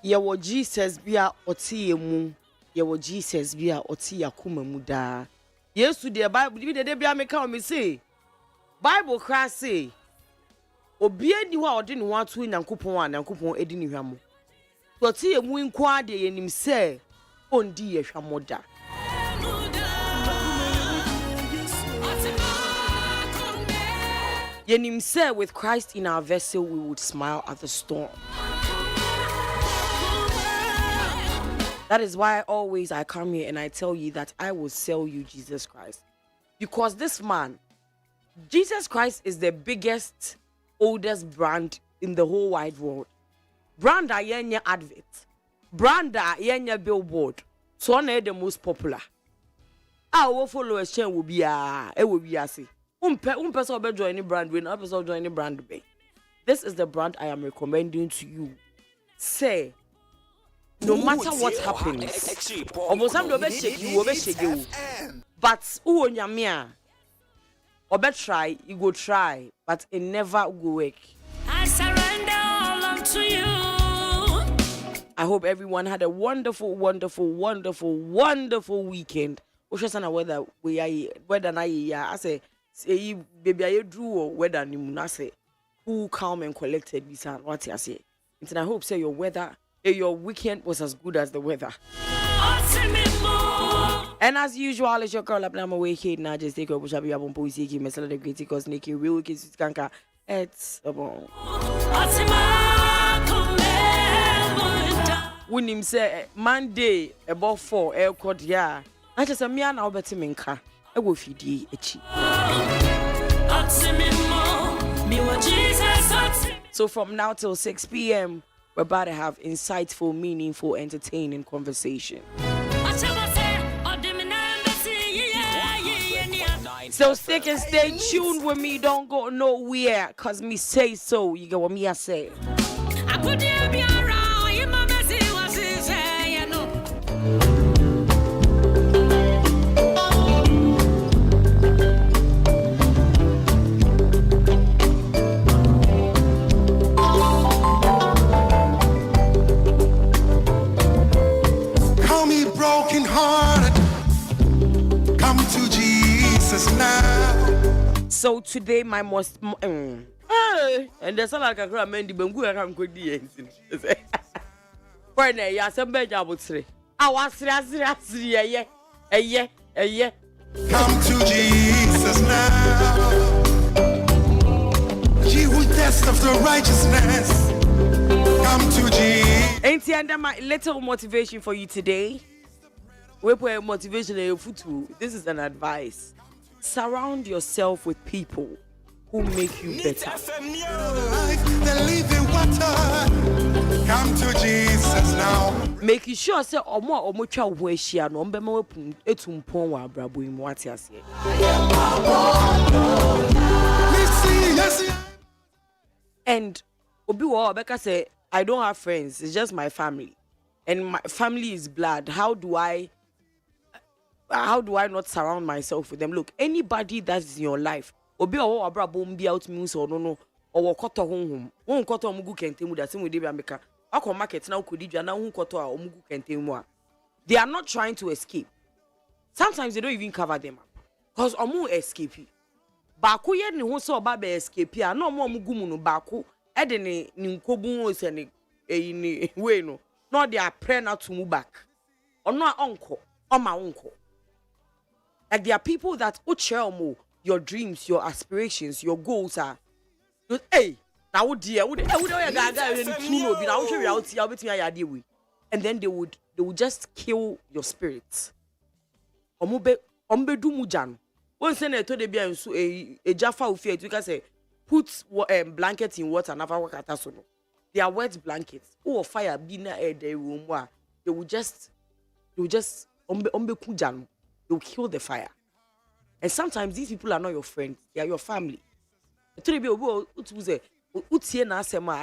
Yewo Jesus bia oti emu. Yewo Jesus bia oti yakuma mu da. Yesu the Bible bi de bia meka o me say. Bible cra say obi ani ho a ode ne ho ato Nyankopon a Nyankopon edi ne hwamo. Oti emu nko ade yenim say ondi ye hwamo da. Yenim say with Christ in our vessel we would smile at the storm. That is why always I come here and I tell you that I will sell you Jesus Christ. Because this man, Jesus Christ is the biggest, oldest brand in the whole wide world. Brand a yenya advert. Brand a yenya billboard. So on the most popular. Our followers chain will be say. Person will join any brand when other person join any brand be. This is the brand I am recommending to you. Say, no matter what happens, almost some will shake you, but who on your mia? Or better try, you go try, but it never will work. I surrender all unto you. I hope everyone had a wonderful, wonderful, wonderful, wonderful weekend. Whether we are whether I say baby I drew or whether I say who calm and collected what I say. And I hope say your weekend was as good as the weather. And as usual, it's your girl up now away here now. Just take over Shabi Abon Poisi, give me the great because Nikki real kids kanka. It's a bon. When him say Monday about 4 air code ya. I just a me and Albert Minka. I will feed ye a cheap. So from now till 6 p.m. we're about to have insightful, meaningful, entertaining conversation. So stick and stay tuned with me. Don't go nowhere. Cause me say so. You get what me I say. I could be around. You my messy was say, you know. Call me broken hearted. Come to Jesus now. So today my most and there's a like a crab man the bangu I can go the for ne ya some bed about 3. I was yeah. Come to Jesus now. He who test of the righteousness. Come to Jesus. Ain't he under my little motivation for you today? We put motivation in your foot. This is an advice. Surround yourself with people who make you better. The living water. Come to Jesus now. Making sure say omo twa wo ahia no mbema wapun etumpon wa abrabo im wate ase. And obi wo obeka say I don't have friends, it's just my family. And my family is blood. How do I not surround myself with them? Look, anybody that's in your life, obi o abrabo mbi out means or no or koto honhom. Won koto omugu kentemu da same we dey ameka. Akọ market na ukodidwa na hu koto a omugu kentemu a. They are not trying to escape. Sometimes they don't even cover them up. Cause omu escape. Baako ye ne ho so oba be escape a na omugu mu no baako e de ne nkobu o se ne ni we no. No they are praying not to move back. Or no uncle or my uncle. Like there are people that your dreams, your aspirations, your goals are. Hey, now dear, and then they would just kill your spirits. Ombe du mujan. One senator told the a jaffa ufia you can say put blanket in water never work at us. They are wet blankets. Oh, fire bina air they will just ombe kujan. They'll kill the fire. And sometimes these people are not your friends, they are your family. I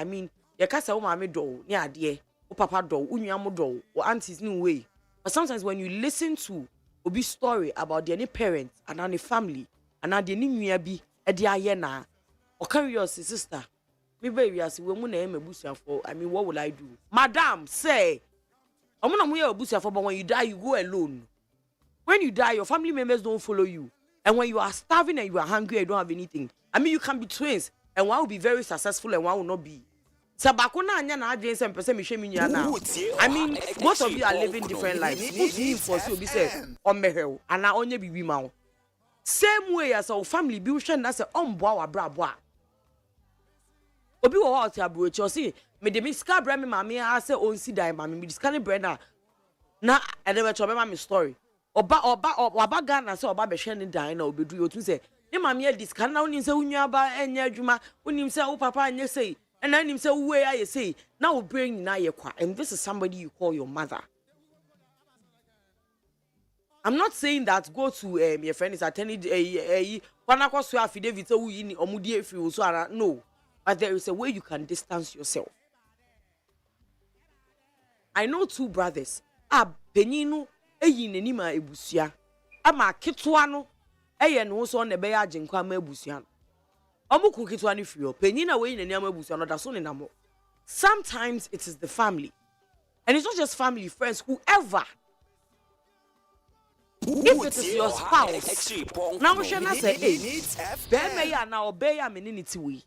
mean, your casa mama do, near dear, or papa do, unyamo do, or auntie's new way. But sometimes when you listen to Obi story about their parents and any family, and now the new be a diana, or carry your sister, Me baby as we mu na e mebusia for. I mean, what will I do? Madam, say, omuna mu ye obusia for, but when you die, you go alone. When you die, your family members don't follow you. And when you are starving and you are hungry, you don't have anything. I mean, you can be twins, and one will be very successful and one will not be. Sabakuna anya na adwen sem pese me hwe me nua now. I mean, both of you are living different lives. What mean for so be say on mehwe ana onye bibi ma wo. Same way as our family bi hwe na say on boa wa brabo a. Obi wo hot abrochi o say me de me ska bra me mama a say on si dan mama me ska ne bra na ede be cho be ma me story. Oba Ghana say oba be hwe ne dan na obedu yo tu say ne mama ya diska na onim say unwa ba enya adwuma onim say wo papa anya say and then him say where you say now bring na ye kwa, and this is somebody you call your mother. I'm not saying that go to your friend is attending kwanakwa so affidavit so wi ni omudi efi so no, but there is a way you can distance yourself. I know two brothers peninu eyi nani ma ebusia ama ketwa no eye no so na be ya agenkwa ma ebusia no. Sometimes it is the family, and it's not just family, friends, whoever. If it is your spouse, now we shall say, "Hey, be ya na obey ya meniniti we."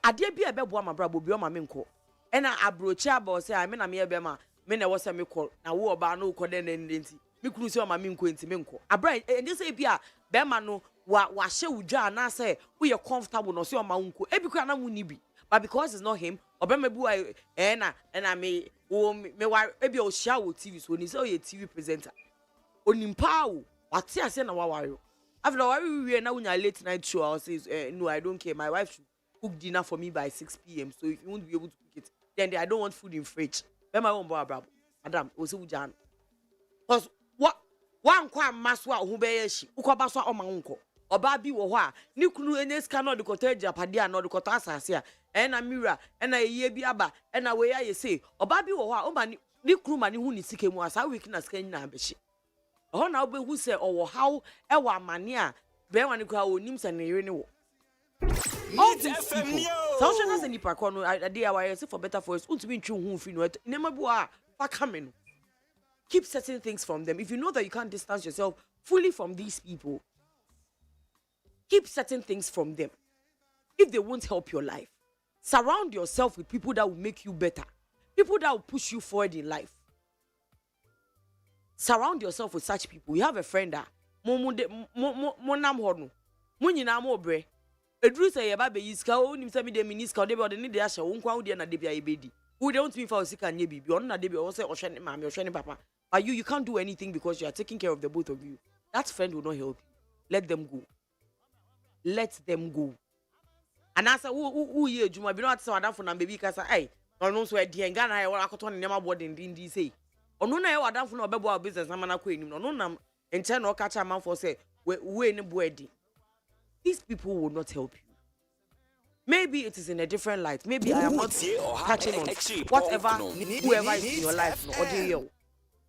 Ade bi ebe boa mabrabo bi o ma me nko. E na abrochi aba say, "I me na me ebe ma, me na wo say me call. Na wo oba na uko den nti. Me kunu say o ma me nko nti me nko." Abra e dey say bi a be ma no wa she udwa na say we are comfortable no say o ma nko. E bi kwa na mu ni bi. But because it's not him, obema bu na me wa e bi o share wo TV so ni say o ye TV presenter. Onimpa o wate ase na wawayo. After we na unya late night show, I say no, I don't care. My wife should cook dinner for me by 6 p.m. So if you won't be able to cook it, then I don't want food in fridge. Then my own boy brabo. Madam, o se ujan. Cause what one kwa maswa hu be yeshi. Ukoba so o ma nko. Oba bi wo ho a ni kunu enye ska no de kota japade a no de kota asase a na mira na eye bi aba na we ya ye say oba bi wo ho a o ma ni kunu ma ni hu ni sike mu asa week na ska nyina abehye ho na obe hu say owo haw e wa amane a be wani kwa onim se ne yere ne wo all these people so she na se nipa ko no ade a wa say for better for us untumi ntwe hu fi no nema bu a fa kame no. Keep certain things from them. If you know that you can't distance yourself fully from these people, keep certain things from them. If they won't help your life, surround yourself with people that will make you better, people that will push you forward in life. Surround yourself with such people. You have a friend that monam hono munyina mo bre edru say ye ba be yiska o nim say me de miniska o de be o de ne de ahye wo nkwa wo de na de bia ye bedi who don't mean for sika nye bibi on na de be o say o hwe ne mama o hwe ne papa, but you can't do anything because you are taking care of the both of you. That friend will not help you. Let them go. Let them go. And as who ye juma bi no at say wadan for na baby ka say ai ono so e de nga na e wora akoto ne nema boarding din say ono na e wadan for na obebo our business na mana kwa enim no ono na enche na o ka cha man for say we ne boadi. These people will not help you. Maybe it is in a different light. Maybe I am not touching on whatever whoever is in your life no or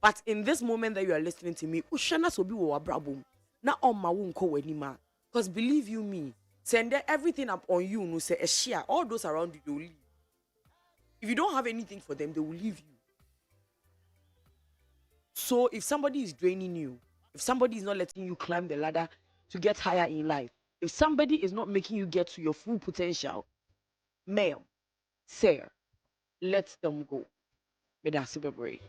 but in this moment that you are listening to me, ushana so bi wo abrabom na on ma wo nko wanima. Because believe you me, send everything up on you, no say a share. All those around you, they will leave. If you don't have anything for them, they will leave you. So if somebody is draining you, if somebody is not letting you climb the ladder to get higher in life, if somebody is not making you get to your full potential, ma'am, sir, let them go. May that super brave.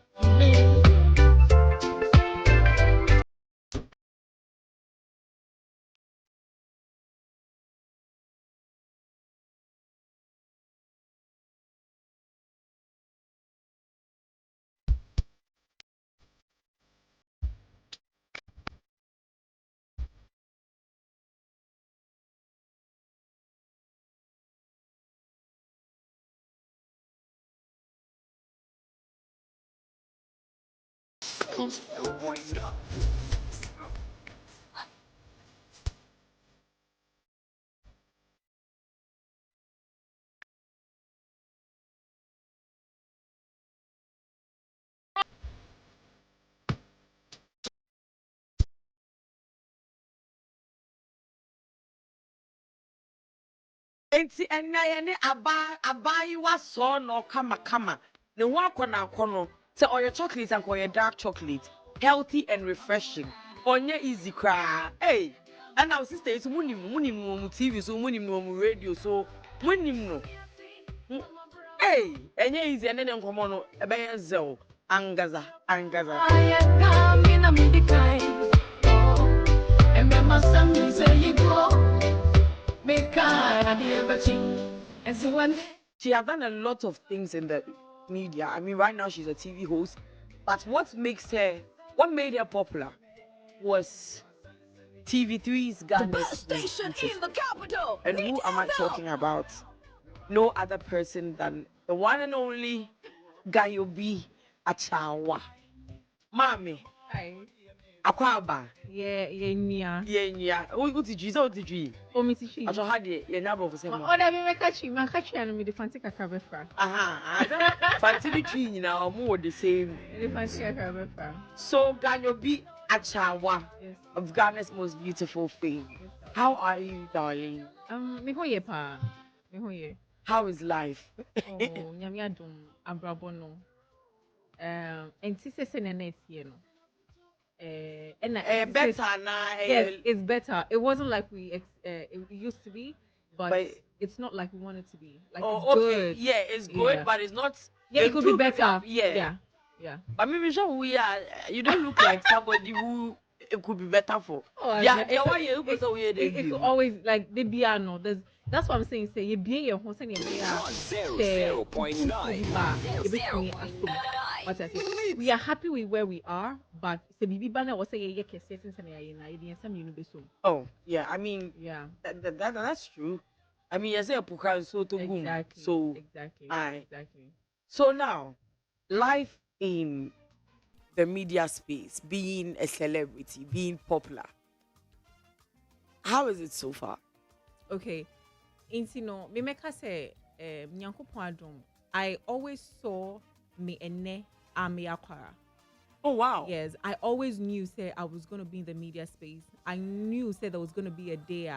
Enti ene abai wa so no kama. Ne ho akona say or your chocolate and your dark chocolate, healthy and refreshing. Onye easy cry. Hey, and our sister is munim no TV so munim no radio so munim no. Hey, enye easy and then nkomo no ebe zel angaza. She has done a lot of things in the media. I mean, right now she's a TV host. But what made her popular was TV3's Ghana station in the capital. And who am I talking about? No other person than the one and only Gayobi Achawa. Mami. Hi. Akwaba. Yeah. What did you? Oh, me teach. I had it. You're not for some. Oh, that me catch you, and me the fancy kakabefra. I don't fancy the tree now, more the same. The fancy kakabefra. So, Gayobi Achawa, Yes. of Ghana's most beautiful fame. How are you, darling? Me ho ye pa. Me ho ye. How is life? Oh, nyami adum abrabo no. And se na na tie no. And Better now. yes, it's better. It wasn't like it used to be, but it's not like we want it to be. Like Oh, it's okay. good. Yeah, it's good, Yeah. but it's not. Yeah, it could be better. Yeah. Yeah. I mean, sure we are. You don't look like somebody who it could be better for. Oh, Yeah, it, why you go so weird? it could always like the piano. That's what I'm saying. Say you be your home, say you be 0.9. What I say? We are happy with where we are, but say bibi bana was say you can say since na you some you know be so. Oh, yeah. I mean, Yeah. that's true. I mean, you say a puka so to boom. Exactly. So exactly. aye. Exactly. So now, life in the media space, being a celebrity, being popular. How is it so far? Okay. Intino, me make say nyankopon adom. I always saw me ene ame akwara. Oh wow. Yes, I always knew say I was going to be in the media space. I knew say there was going to be a day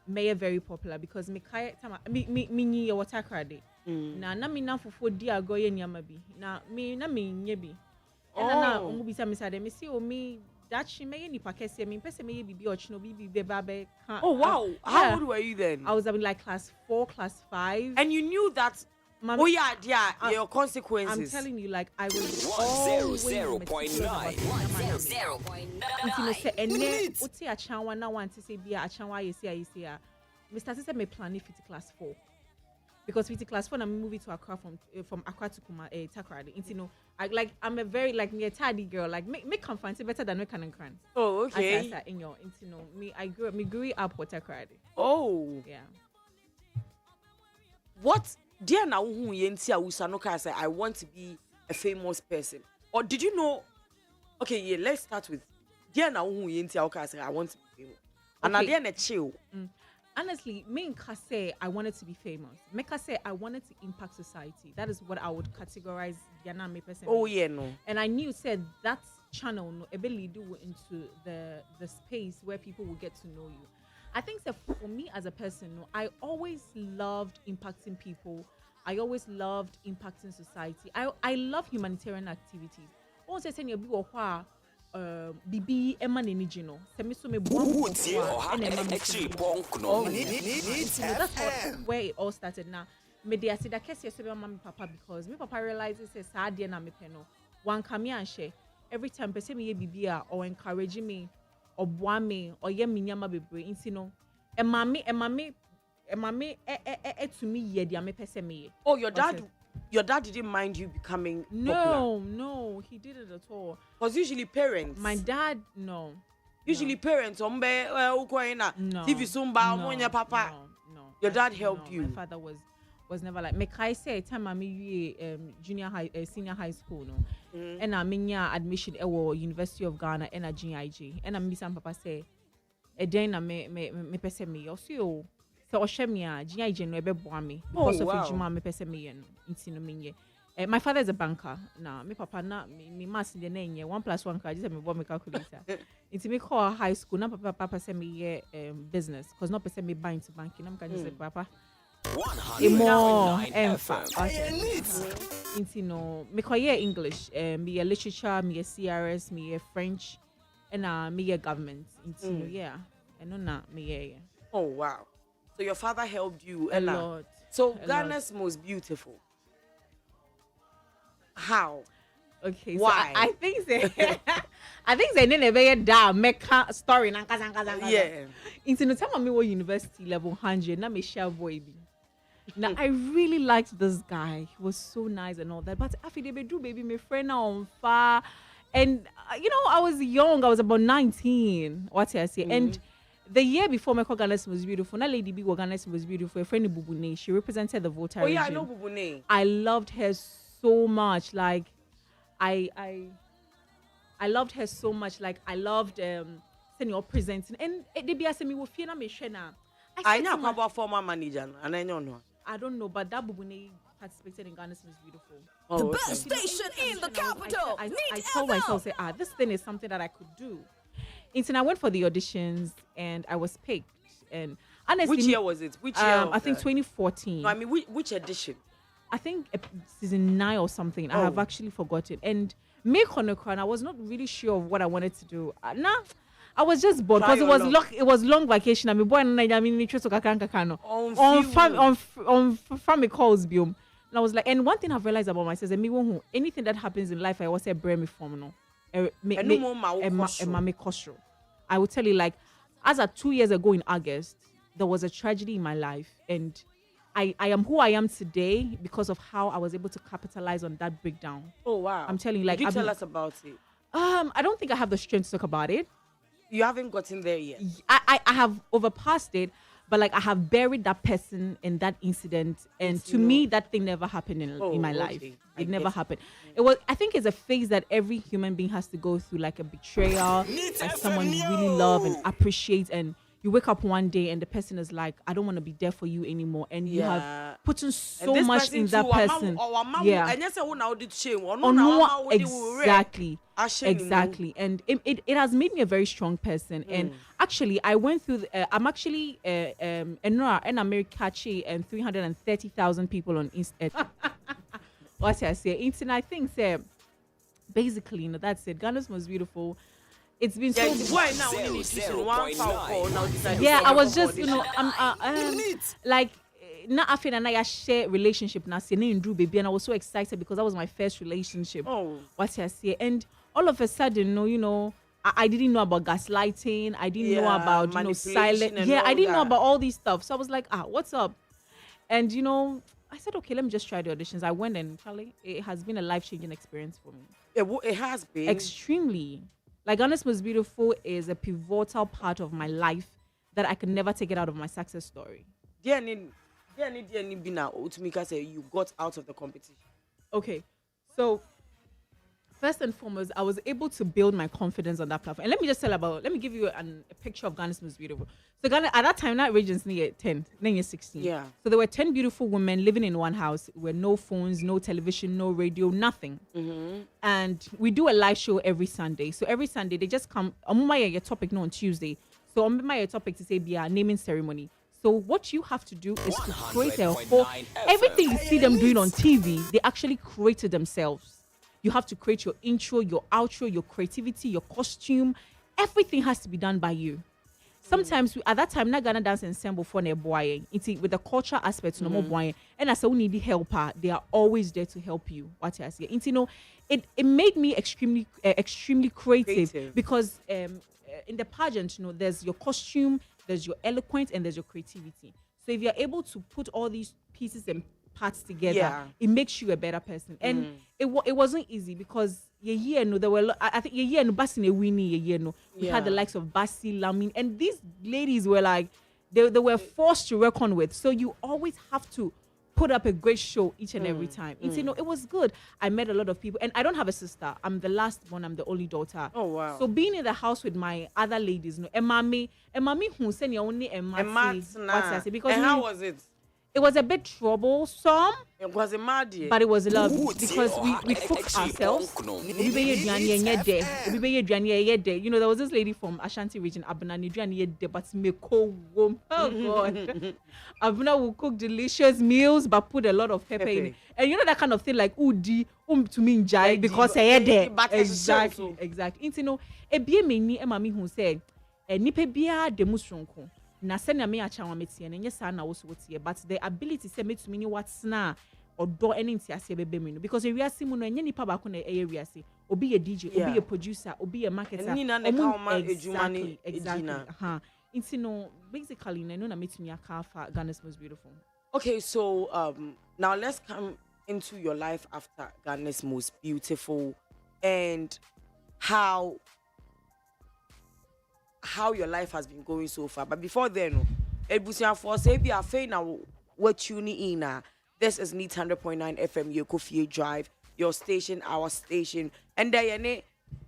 may very popular because me kaya tama me ni ya watakra de. Na mi na fofo di agoye nyama bi. Na me nye bi. Na omu bisa me say me see o me that she may any pakese me pese me bibi ochno bibi bebabe. Oh wow. How old were you then? I was like class 4, class 5. And you knew that oh yeah, your consequences. I'm telling you, like I was always 100.9. Until say ene uti achanwa na want to say bia achanwa yesi Mr. Sise me plan if it's class 4. Because with class 4 I'm moving to Accra from Accra to Takoradi. I'm a very like me a tidy girl. Like make fancy better than we can and crans. Oh, okay. As I in your me I grew up with Takoradi. Oh. Yeah. What dear now who yentia usanoka say I want to be a famous person? Or did you know? Okay, yeah, let's start with dear now who yentia okay say I want to be famous. And now dear chill. Honestly, me say I wanted to be famous. Meka say I wanted to impact society. That is what I would categorize Diana me person. Oh yeah, no. And I knew said that channel no ability do into the space where people will get to know you. I think that for me as a person, no, I always loved impacting people. I always loved impacting society. I love humanitarian activities. Also saying you be bibi ema neniji no se me so me bo that's where it all started. Now me dey asida kese so be mama papa because me papa realizes say sad dey na me pe no wan come and share every time person me ye bibi a or encourage me or boa me or ye me nyama bebre nti no e mame to me ye dia me pese me. Oh, your dad didn't mind you becoming popular. No, he didn't at all. Because usually parents. My dad, no. Usually parents, no. TV Sumba, papa. No. Your dad helped you. My father was never like. Make I say time I senior high school no. And I mean admission at University of Ghana and a GIG. And I miss papa say, a day na me pese me also. So Oshemia, GIG no ebe boa me because of ijuma me pese me yen intino minye. My father is a banker. Nah, my papa na me mass in the name. 1 + 1 card. Just me born me calculator. It's me call high school. Now papa say me business. Cause not person me buy into banking. I'm going to say papa. More into no me call English. Me a literature. Me a CRS. Me a French. And me a government. Into yeah. And no na me Oh wow. So your father helped you a lot. So Ghana's most beautiful. How? Okay, why? So I think they need a very down make story. Yeah. Into the time of me was university level 100. Now me share boy. Now I really liked this guy. He was so nice and all that. But after they do baby, my friend now on fire. And I was young. I was about 19. What I say? And the year before my Ghana's was beautiful. Now Lady B Ghana's was beautiful. A friend of Bubune. She represented the voter. Oh yeah, region. I know Bubune. I loved her so much. Like I loved her so much. Like I loved senior presenting. And they be asking me what fear me shena. I know about former manager and I know. I don't know, but that Bubune participated in Ghana's was beautiful. Oh, The okay. best station in the capital. I told myself, say, this thing is something that I could do. And I went for the auditions and I was picked. And honestly, which year was it? Which year? I think 2014. No, I mean which edition? I think season 9 or something. I have actually forgotten. And me Konokran, I was not really sure of what I wanted to do. I was just bored because it was long vacation. I mean, boy, I mean, interest of kakano on family calls biome. And I was like, and one thing I've realized about myself is that anything that happens in life, I always say, "Bring me from no." I will tell you, like, as of 2 years ago in August, there was a tragedy in my life, and I am who I am today because of how I was able to capitalize on that breakdown. Oh wow! I'm telling you, like, Could you tell us about it? I don't think I have the strength to talk about it. You haven't gotten there yet. I have overpassed it, but like I have buried that person in that incident, and to me that thing never happened in my life. It never happened. I think it's a phase that every human being has to go through, like a betrayal, like someone you really love and appreciate, and you wake up one day and the person is like, I don't want to be there for you anymore, and you have put in so much in that person. Exactly. And it has made me a very strong person. And actually, I went through. I'm actually in America and 330,000 people on Instagram. What I say? And I think basically, that's it. Ghana's most beautiful. It's been so. Yeah, I was just, I'm like. Not after I share relationship now, baby, and I was so excited because that was my first relationship. Oh, what I say, and all of a sudden, I didn't know about gaslighting. I didn't know about silent. Yeah, I didn't know about all these stuff. So I was like, what's up? And I said, okay, let me just try the auditions. I went, and Charlie, it has been a life-changing experience for me. It has been extremely. Like, Honest Was Beautiful is a pivotal part of my life that I could never take it out of my success story. You got out of the competition. Okay, so first and foremost, I was able to build my confidence on that platform. And let me give you a picture of Ghana's Most Beautiful. So Ghana, at that time, that region's near 10, then you're 16. Yeah. So there were 10 beautiful women living in one house with no phones, no television, no radio, nothing. Mm-hmm. And we do a live show every Sunday. So every Sunday, they just come, your topic on Tuesday. So your topic to say, be a naming ceremony. So what you have to do is to create a whole, everything you see them doing on TV, they actually created themselves. You have to create your intro, your outro, your creativity, your costume. Everything has to be done by you. Sometimes at that time, not Ghana Dance Ensemble for a boy. With the culture aspects, no more boy. And as a need helper, they are always there to help you. What I say, it made me extremely creative. Because in the pageant, there's your costume, there's your eloquence, and there's your creativity. So if you're able to put all these pieces and parts together, it makes you a better person. And it wasn't easy because there were I think we had the likes of Basi, Lamin, and these ladies were like they were forced to reckon with. So you always have to put up a great show each and every time. It was good. I met a lot of people, and I don't have a sister. I'm the last one. I'm the only daughter. Oh wow! So being in the house with my other ladies, mommy who send your only because and how was it? It was a bit troublesome, It was a mad year. but it was lovely because we cook ourselves. You know, there was this lady from Ashanti region, ABENA, but me cold warm. Oh God, ABENA will cook delicious meals, but put a lot of pepper in it. And you know that kind of thing, like udi to me jai because I had there. Exactly. You know, a be me ni mami who said, nipe bia demonstronko. Na send me a chawa metie and yes na also wotie, but the ability say me to me what's na or do any ase bebe me because we are simu no enye nipa ba ko na area say obi a DJ, obi a producer, obi a marketer. Exactly. It's no basically no na meet me aka Ghana's Most Beautiful. Okay, so now let's come into your life after Ghana's Most Beautiful and how your life has been going so far. But before then, Ebusia for say be a fair now what tuning in. This is Neat 100.9 FM Yokofie Drive, your station, our station. And then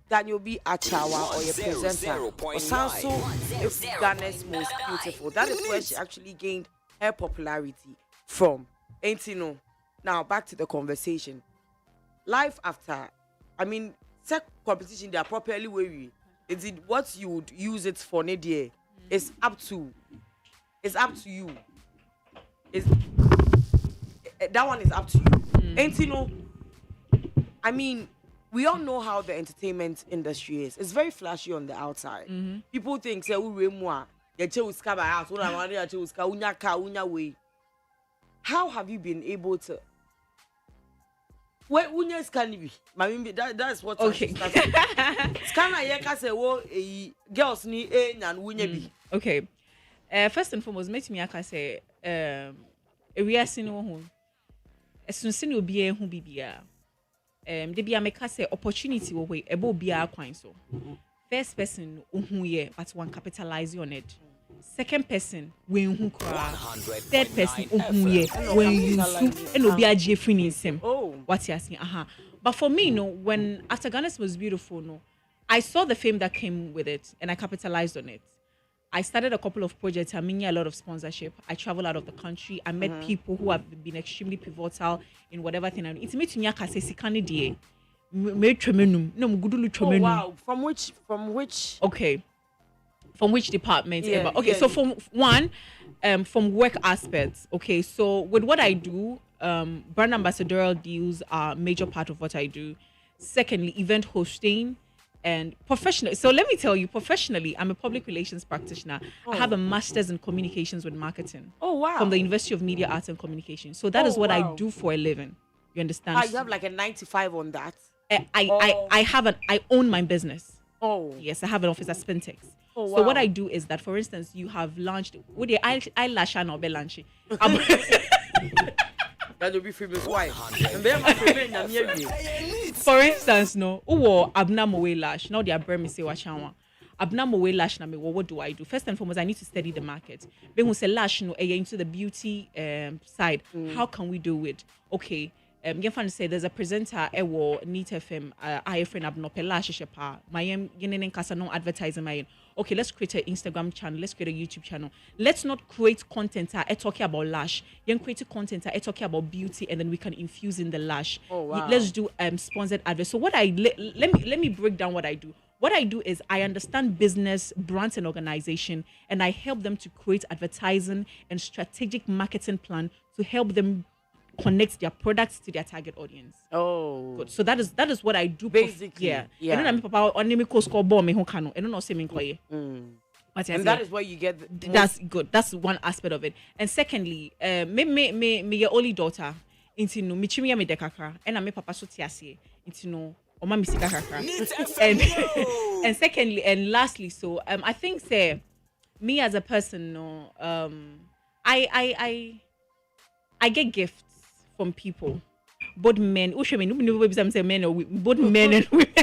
that you'll be a chawa or your presenter. Or Sanso is Ghana's Most Beautiful. That is where she actually gained her popularity from. Ain't you know? Now back to the conversation. Life after, I mean, set competition they are properly where we. Is it what you would use it for Nadia? It's up to you. That one is up to you. And you know, I mean, we all know how the entertainment industry is. It's very flashy on the outside. People think say how have you been able to where unyas can be? That's what okay. Scanner yeka say wo girls ni and wunya bi. Okay. First and foremost, make me aka say we are seeing who as soon as you be who bibia. They be make say opportunity wo way ebo bia kwan so. First person who ye but one capitalize on it. Second person when who cry. Third person who ye when you and obi aje free him. Oh, What you asking? But for me, no, when after Ghana's Was Beautiful, no, I saw the fame that came with it and I capitalized on it. I started a couple of projects. I mean, a lot of sponsorship. I traveled out of the country. I met people who have been extremely pivotal in whatever thing. It's me to nyaka say sikani die. Me tremenum. No, gudulu tremenum. wow. From which? Okay. From which department? Yeah, Okay, yeah. so from one, from work aspects. Okay, so with what I do, brand ambassadorial deals are a major part of what I do. Secondly, event hosting and professional. So let me tell you, professionally, I'm a public relations practitioner. I have a master's in communications with marketing. Oh wow. From the University of Media Arts and Communication. So that is what I do for a living. You understand? You have like a 95 on that. I own my business. Oh. Yes, I have an office at Spintex. Oh, So what wow. I do is that, for instance, you have launched with the eyelash and lunch. That will be famous wife. And then my friend For instance, no, abnormal way lash. Now they are burning me say wachawa. Abnormal way lash na me. What do I do? First and foremost, I need to study the market. Then we say lash no into the beauty side. How can we do it? Okay. You can say there's a presenter Neat FM I friend abnope lash shepa. My yenen kasa no advertising my. Okay, let's create an Instagram channel. Let's create a YouTube channel. Let's not create content talking about lash. You can create content talking about beauty, and then we can infuse in the lash. Oh, wow. Let's do sponsored adverts. So what let me break down what I do. What I do is I understand business, brands, and organization, and I help them to create advertising and strategic marketing plan to help them connect their products to their target audience. Oh. Good. So that is what I do. Basically, yeah. yeah. I don't know papa on me score ball me who can. I don't know say me koye. And that is where you get the That's good. That's one aspect of it. And secondly, me your only daughter into no me chimia me dekakra and I me papa so tiasie into no o ma me sika kakra. And secondly and lastly, so I think say me as a person no I get gifts from people, both men. Men or both men and women.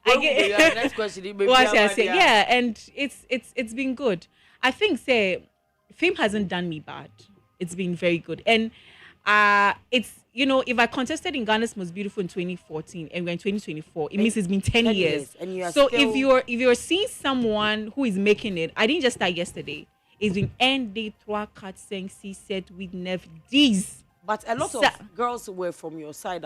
next question. Yeah, and it's been good. I think say fame hasn't done me bad. It's been very good, and it's if I contested in Ghana's Most Beautiful in 2014 and we're in 2024, it means it's been 10 years. And you are so still... if you're seeing someone who is making it, I didn't just start yesterday. It's been end day 3-4 5 6 7 8 9 10. But a lot of girls were from your side.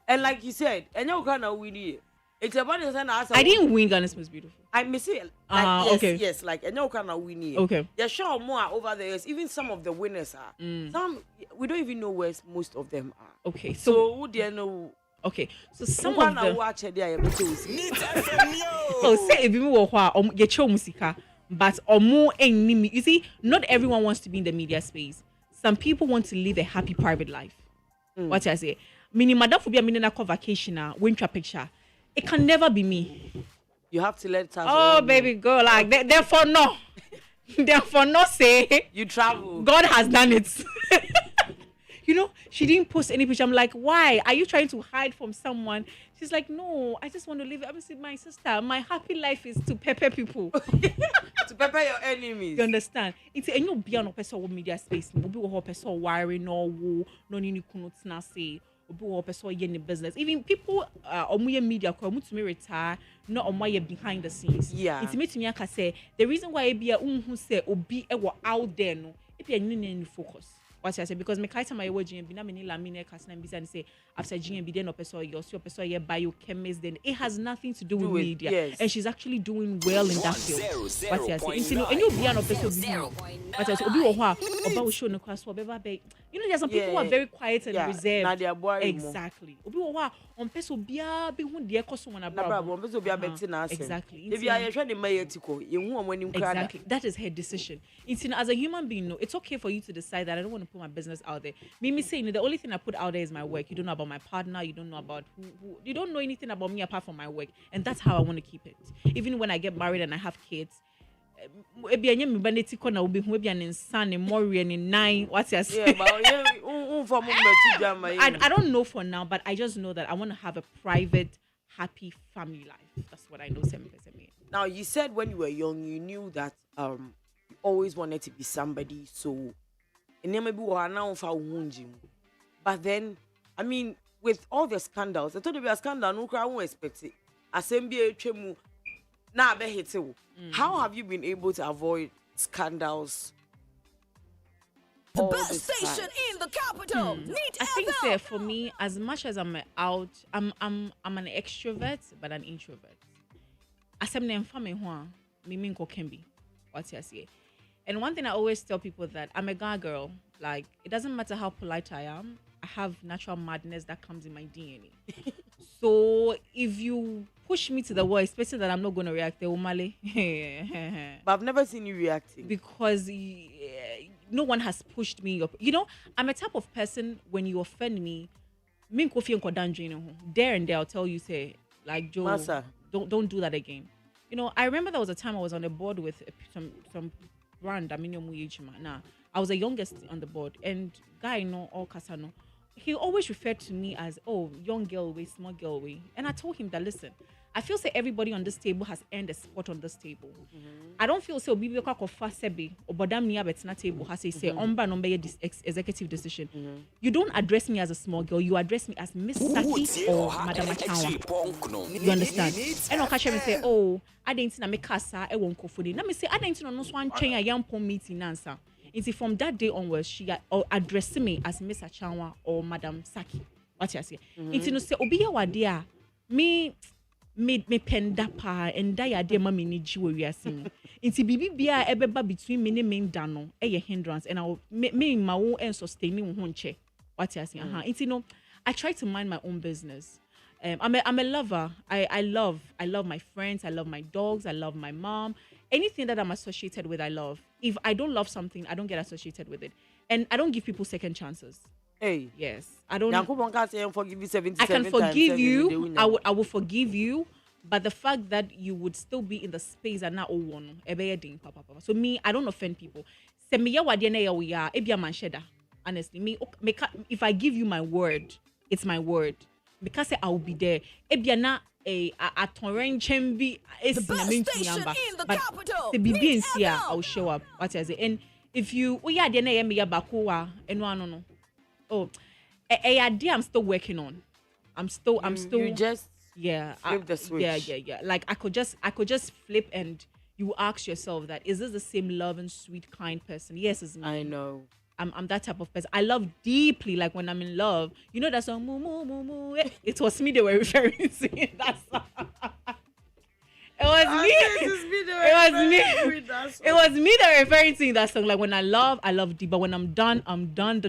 And like you said, and you kind of win. It's about the same as I didn't win Ghana's Most Beautiful. I miss it. Like, okay. Yes, like and you kind of win. Okay. They're sure more over the years. Even some of the winners are. Some we don't even know where most of them are. Okay. So who do you know? Okay. So some of them. Watch it there. Oh, say if you were you show musica, but more enemy. You see, not everyone wants to be in the media space. Some people want to live a happy private life. What I say, meaning madam for be a meaning vacation, winter picture. It can never be me. You have to let it out. Oh, baby girl, like therefore no. Therefore no say you travel. God has done it. You know, she didn't post any picture. I'm like, why? Are you trying to hide from someone? She's like, no, I just want to live. I'm saying, my sister, my happy life is to pepper people. To pepper your enemies. You understand? It's a new beyond person media space. Obi wo person wiring no wo no ni kunu tina say. Obi wo person yen business. Even people omuye media ko omu to me retire not omuye behind the scenes. Yeah. It's me to me aka say the reason why ebia unhu say obi e wo out there no. Ebia ni focus. What I say because me kaita my word GMB na me ni lamine kasna mbisa and say after GMB then person your biochemist then it has nothing to do with media. Yes. And she's actually doing well in that field. What I say and you be an person what I say obi wo ho oba wo show no class so beba be you know there's some people who are very quiet and reserved. Na they are boy Exactly. Obi wo ho on person bia be hu de ekoso wona bra. On person bia beti na asem. Exactly. If you are hwe ne mayetiko ye hu omo nim krada. Exactly. That is her decision. It's as a human being, no, it's okay for you to decide that I don't want to put my business out there. Me saying the only thing I put out there is my work. You don't know about my partner. You don't know about who you don't know anything about me apart from my work. And that's how I want to keep it. Even when I get married and I have kids, I don't know for now, but I just know that I want to have a private, happy family life. That's what I know. Now, you said when you were young, you knew that you always wanted to be somebody. So, but then, I mean, with all the scandals, I thought it be a scandal. No crowd won't expect it. How have you been able to avoid scandals? The best station in the capital. I think that for me, as much as I'm out, I'm an extrovert, but an introvert. And one thing I always tell people that I'm a guy girl. Like, it doesn't matter how polite I am. I have natural madness that comes in my DNA. So if you push me to the wall, especially that I'm not going to react, But I've never seen you reacting. Because no one has pushed me up. You know, I'm a type of person, when you offend me, there and there I'll tell you, say, like, Joe, Masa, don't do that again. You know, I remember there was a time I was on a board with some brand, Now, I was the youngest on the board, and guy, all Kasano, he always referred to me as, oh, young girl way, small girl way. And I told him that, listen, I feel say everybody on this table has earned a spot on this table. I don't feel so bibi kwa kofa sebe obodam ni abetina table has say omba no be this executive decision. You don't address me as a small girl, you address me as Miss Saki or Madam Achawa. You understand? And Okache me say, oh, I didn't na me kasa e won kofodi. Na me say I didn't no so one train a young pom meeting answer. It's from that day onwards she addressed me as Miss Achawa or Madam Saki. What you say? It's no say obi ya wade me penda pa and die ade ma me ni jiwo wiase. Inti bibi bia ebeba between me ne me dano e hindrance and I me ma wo and sustaining wo nche. What you say? Inti no, I try to mind my own business. I'm a lover. I love my friends, I love my dogs, I love my mom. Anything that I'm associated with, I love. If I don't love something, I don't get associated with it. And I don't give people second chances. Hey. Yes. I don't. I can forgive you 77 I can forgive times, you. I will forgive you. But the fact that you would still be in the space and not one. So me, I don't offend people. Honestly, me, if I give you my word, it's my word. Because I will be there. The best station in the capital. I will show up. What I say. And if you I'm still working on. I'm still You just flip the switch. Yeah. Like I could just flip and you will ask yourself that, is this the same love and sweet, kind person? Yes, it's me. I know. I'm that type of person. I love deeply, like when I'm in love. You know that song, moo, moo, moo, moo. It was me they were referring to in that song. It was me. It was me. It was me that were referring to in that song. Like when I love deep. But when I'm done, done.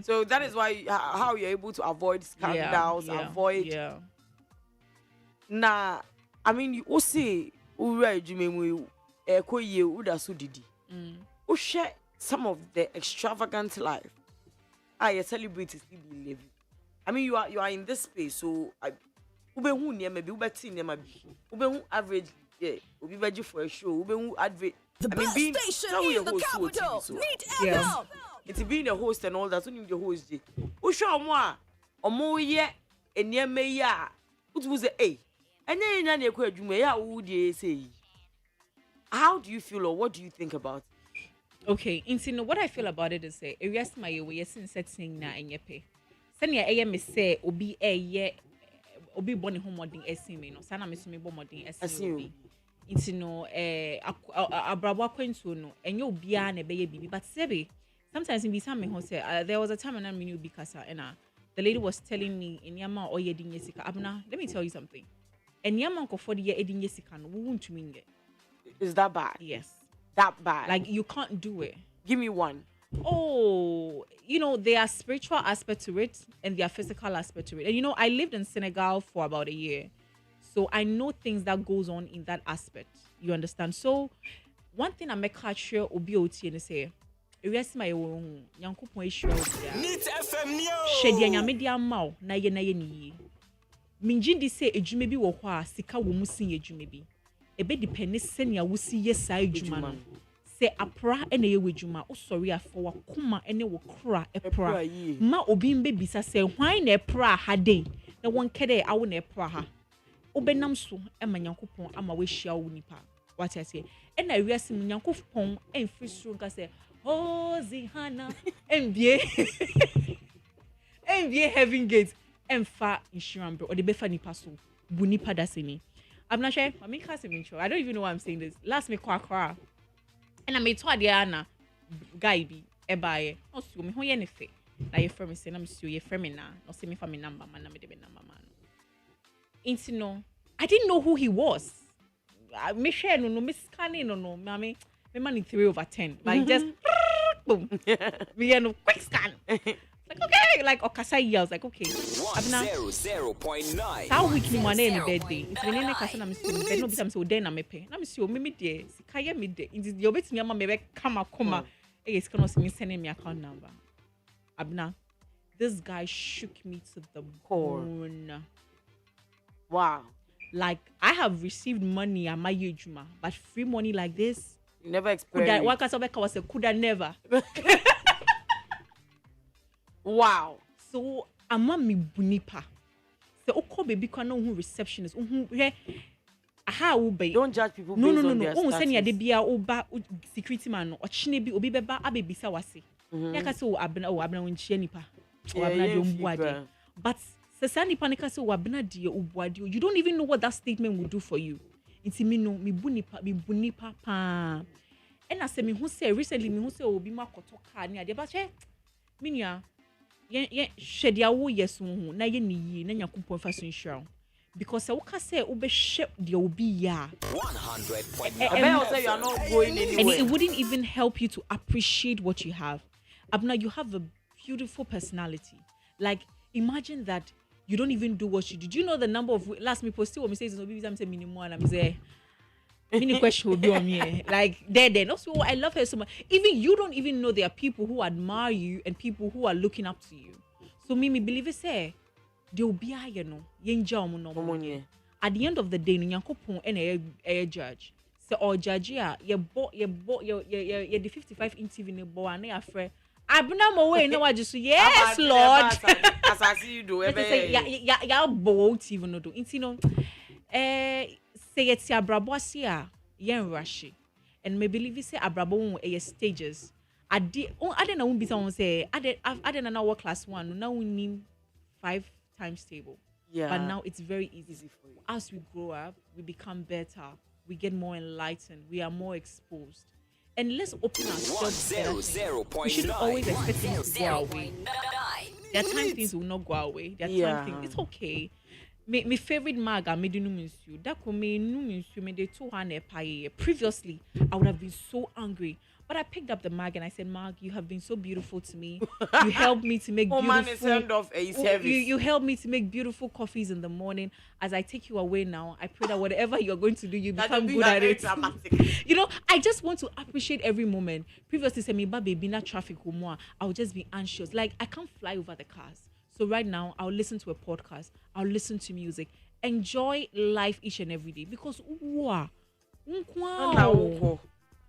So that is why how you're able to avoid scandals, avoid. Yeah. Nah, I mean you also already you didi. Who share some of the extravagant life. I celebrate still be living. I mean you are in this space, so ube near maybe ube teen near maybe ube average ube veggie for a ube average. The best station in the capital. Meet FM. It's being a host and all that. So you the host. Who show more ye and near me ya. What was it? And then you could do me ya. Would you say? How do you feel or what do you think about it? Okay, what I feel about it is say, yes, my way, yes, in setting na and yepe. Send your AM say, obi ye, obi boni homoding esime, no, sana misumi bomoding esime. Abrabwa kwentu no, and you'll be an a baby, but sebe. Sometimes in be some who say, there was a time when I knew because the lady was telling me in Yama or Yedin Yesika, Abna, let me tell you something. And Yama for 40 year Edin Yesika, won't mean it. Is that bad? Yes. That bad. Like you can't do it. Give me one. Oh, there are spiritual aspect to it and there are physical aspect to it. And I lived in Senegal for about a year. So I know things that goes on in that aspect. You understand? So one thing I make sure OBOT and say, Yes, my own Yanko point show. Meet FM Shedia Yamedia Mao, na ye. Minjindi say a jumebi wo hwa sika wo musin ye jumebi. Ebe depend senia wusi yes I juma. Say apra ene ye wejuma. Oh sorry afọ wakoma ene wo kra epra. Ma obi mbe bisa say why na epra ha dey. Na won kede awo na epra ha. Obenam so e ma Nyankopon ama we hia wo nipa. What I say? E na wiase mu Nyankopon emfiri suru nka say Hosihana MBA Heaven Gate Emfa insurance bro or the befa nipa so bunipa dasini. I'm not sure. I mean, I don't even know why I'm saying this. Last me kwa. And I made to Adiana guy be ebaye. No so me ho ye ne fe. Na ye frame say na me so ye frame na. No say me for me number man na me de be number man. Intino, I didn't know who he was. Me share no me scanning no. Me man 3/10. Like just boom. We no quick scan. Like okay, like Okasai, I was like okay. 100.9. How weekly money in the birthday? It's when I kasa na me so no be so den na me pay. Na me so me dey sika me dey. It is your bet me ama me be kama. It's gonna me sending me account number. Abna, this guy shook me to the bone. Wow. Like I have received money at my Juma, but free money like this. You never experienced. Could I never? Wow. So I'm me bunipa. So oko baby can know who receptionist. Aha ube. Don't judge people no, based no, on no, their no. status. Send ya de bia oba security man or chinebi obi beba abebisa wase. Ya ka so abena wonchie nipa. O abena de ombuade. But sesa nipa ne ka so abena de obuade. You don't even know what that statement will do for you. Inti me no me bunipa pa. And I say me who say recently me who say obi ma koto car ni ade ba che minia ye shedia wo yesu hu na ye ni yi na Nyankopon fa so nhira because se wo ka say obe hwe de obi ya 100.9. I say you are not going anywhere. and it wouldn't even help you to appreciate what you have. Abna, you have a beautiful personality. Like imagine that you don't even do what you do. Do you know the number of last me posted what me says no be I'm say minimum and I'm say many question will be on me. Like there. Also, I love her so much. Even you don't even know there are people who admire you and people who are looking up to you. So me believe it say they will be no. At the end of the day, Nyankopon a judge. So or judge ya the 55 in TV ne bo ane afre. Abna mo we no wa just yes Lord. As I see you do ya bo TV no do. Intino say it's abrabo sia yen rashi and me believe say abrabo e stages ade na won bi say say ade na work class 1 na won nim 5 times table Yeah. But now it's very easy. Easy for you. As we grow up, we become better. We get more enlightened. We are more exposed. And let's open ourselves to better things. We shouldn't always expect things to go our way. There are times things will not go our way. There are times things, it's okay. My favorite maga made no means you. That could mean no means you made 200 pie. Previously, I would have been so angry. But I picked up the mag and I said, Mag, you have been so beautiful to me. You helped me to make you helped me to make beautiful coffees in the morning. As I take you away now, I pray that whatever you're going to do, you become good at it. You know, I just want to appreciate every moment. Previously, say me baby, not traffic or more. I'll just be anxious. Like I can't fly over the cars. So right now, I'll listen to a podcast. I'll listen to music. Enjoy life each and every day because wow.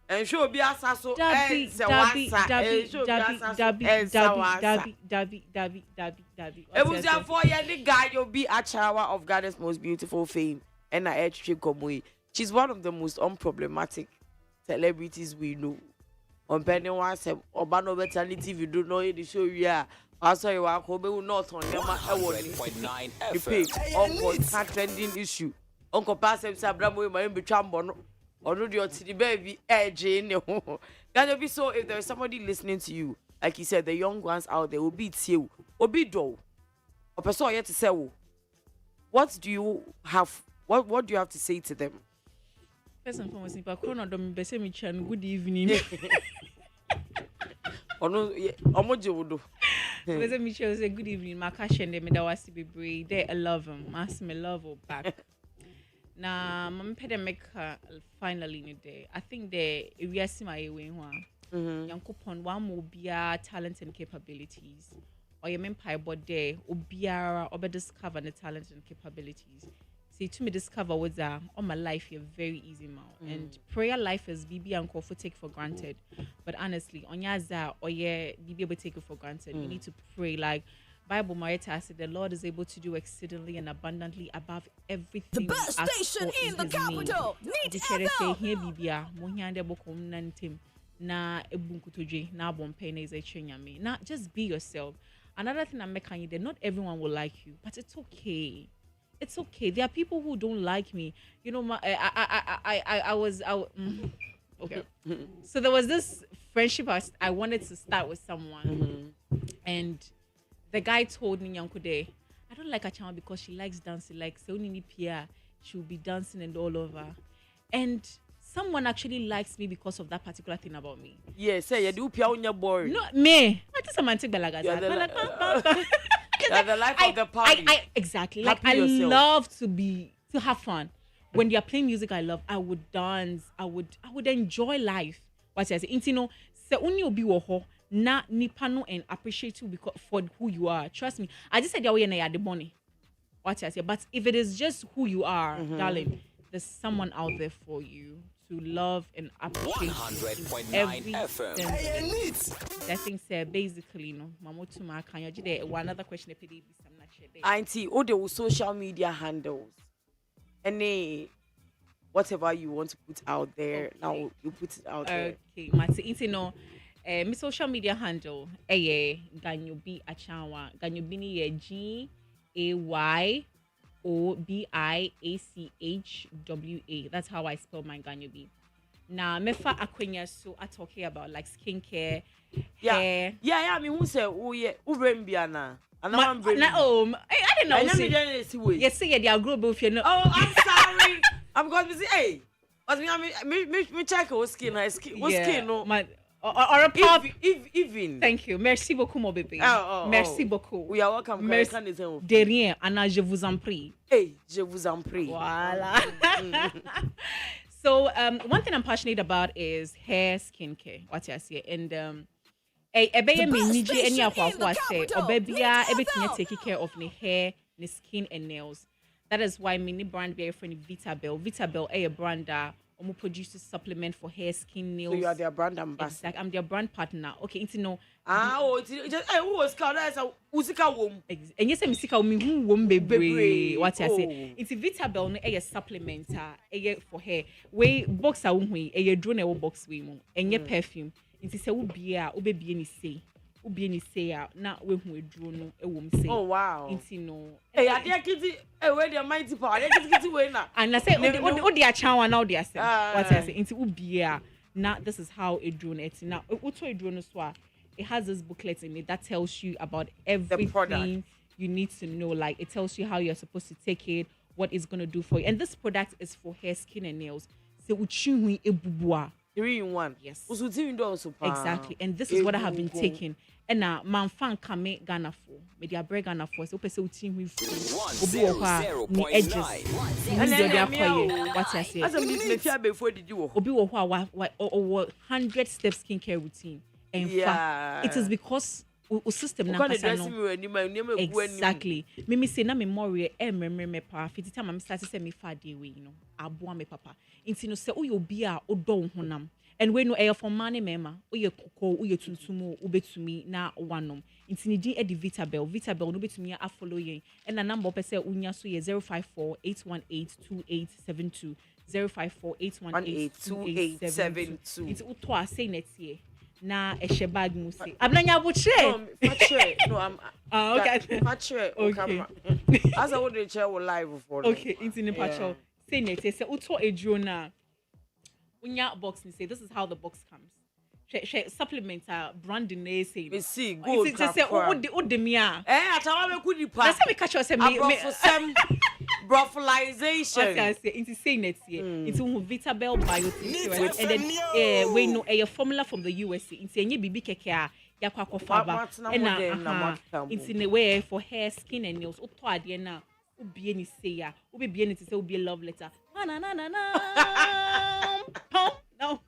And show be asaso Dabi. Ebusia for ya the guy you'll be a chawa of Ghana's most beautiful fame and a trip Komui. She's one of the most unproblematic celebrities we know. On Penny one said Obano Beternity if you don't know it, the show yeah. Also you are Kobe not on Yama Award. You pay on trending issue. Uncle Passem Sabramo my Bichambono. Already on the baby edging. Gonna be so if there's somebody listening to you, like you said, the young ones out there will be you, or be do. Or person yet to say, what do you have? What do you have to say to them? First and foremost, if I can't good evening. Or no, Omojo. Mr. Michelle say good evening. My cash and them that was to be brave. They love him. Ask me love or back. Na mama pandemic finally in the day. I think the area see my way one. Yankopon one more bia talent and capabilities. Or your empire but there obiara or discover the talent and capabilities. See to me discover what's all my life you're very easy now. And prayer life is BB and for take for granted. But honestly, on yaza or yeah BB able take it for granted. You need to pray like Bible MOET said the Lord is able to do exceedingly and abundantly above everything. The best station in the capital. Need say here bibia mohiande bokom nantim na ebunkutoje na bompe na izechenya. Now just be yourself. Another thing I'm making you there, not everyone will like you, but it's okay. It's okay. There are people who don't like me. You know, okay. So there was this friendship I wanted to start with someone, and the guy told me, Yankude, I don't like Achama because she likes dancing. Like, so Pia, she'll be dancing and all over. And someone actually likes me because of that particular thing about me. Yeah, say you do Pia on your board. No, me. What is a man take the life of the party. Exactly. Like, I love to have fun. When they are playing music I love, I would dance. I would enjoy life. What I say, Intino, se uni obi woho. Na nipano and appreciate you because for who you are. Trust me. I just said you're the money. What I say, but if it is just who you are, darling, there's someone out there for you to love and appreciate 100.9 FM. That thing said basically, no. Mamotuma can you one other question? Auntie, all the social media handles, any whatever you want to put out there, now you put it out there. Okay, Mati, no. My social media handle Ganyobi Achawa. Ganyobi ni GAYOBIACHWA. That's how I spell my Ganyobi. Now mefa akwenya so I talking about like skincare, hair. Yeah. I mean who say Urembiana? I don't know. Yes, they are global if you know. Oh, I'm sorry. I'm going to say, hey. But me check your skin, skin no. Or a pop. Even. Thank you. Merci beaucoup, mon bébé. Merci beaucoup. We are welcome. De rien. Anna, je vous en prie. Hey, je vous en prie. Voila. So, one thing I'm passionate about is hair, skincare. What I say. And, taking care of the hair, the skin, and nails. That is why mini brand very friendly Vitabel. Vitabel, a brand that produces supplement for hair, skin, nails. So you are their brand ambassador. Exactly. I'm their brand partner. Okay, it's no. Just who was called as a Usika womb? And yes, I'm sick of me who womb baby. What I say? It's Vitabel, a supplement, a for hair. We box a womb, a drone box we and your perfume. It's a beer, baby, any say. ubi ni say na we hu eduro no e wom say. Oh wow. Inti no. Hey, ade kitty, where the mighty power. Ade kitty we na. And I say odi achanwa na odi ase. What I say inti ubi na this is how eduro no eti. Now uto eduro no so it has this booklet in it that tells you about everything you need to know. Like it tells you how you're supposed to take it, what it's gonna do for you. And this product is for hair, skin, and nails. So uchihui ebubua. 3 in 1. Yes. Exactly. And this is what I have been taking. And now man fan kame Ghana for. Media break Ghana for. So person uchihui obi wo ni edges. And then what I say. As a me fear before did you obi wo 100 step skincare routine. In fact, it is because o system na kasa no. Exactly. Me say na memory me pa. Fiti time am start say me fa dey we, you know. Aboa me papa. Inti no say o ye obi a o do honam. And we no air for money mema. O ye koko, o ye tuntumu, o betumi na wanom. Inti ni di e di Vitabel. Vitabel no betumi a follow yen. And the number pese unya so ye 054-818-2872. 054-818-2872. It's utwa say next year. Na ehye bag mu say abnanya buche no I'm okay patche okay as I would share live for okay into the patcho say net say uto eduro na unya box ni say this is how the box comes she supplement branding na say we see go just say o de me a atawa me kudi pa na say me catch you say me brothalization. What I say into say next year into Vitabel biotic and then we know a formula from the USA into any bibi keke a yakwa kofaba and na into the way for hair, skin and nails uto ade na ubie ni say ya ubie ni to say ubie love letter na no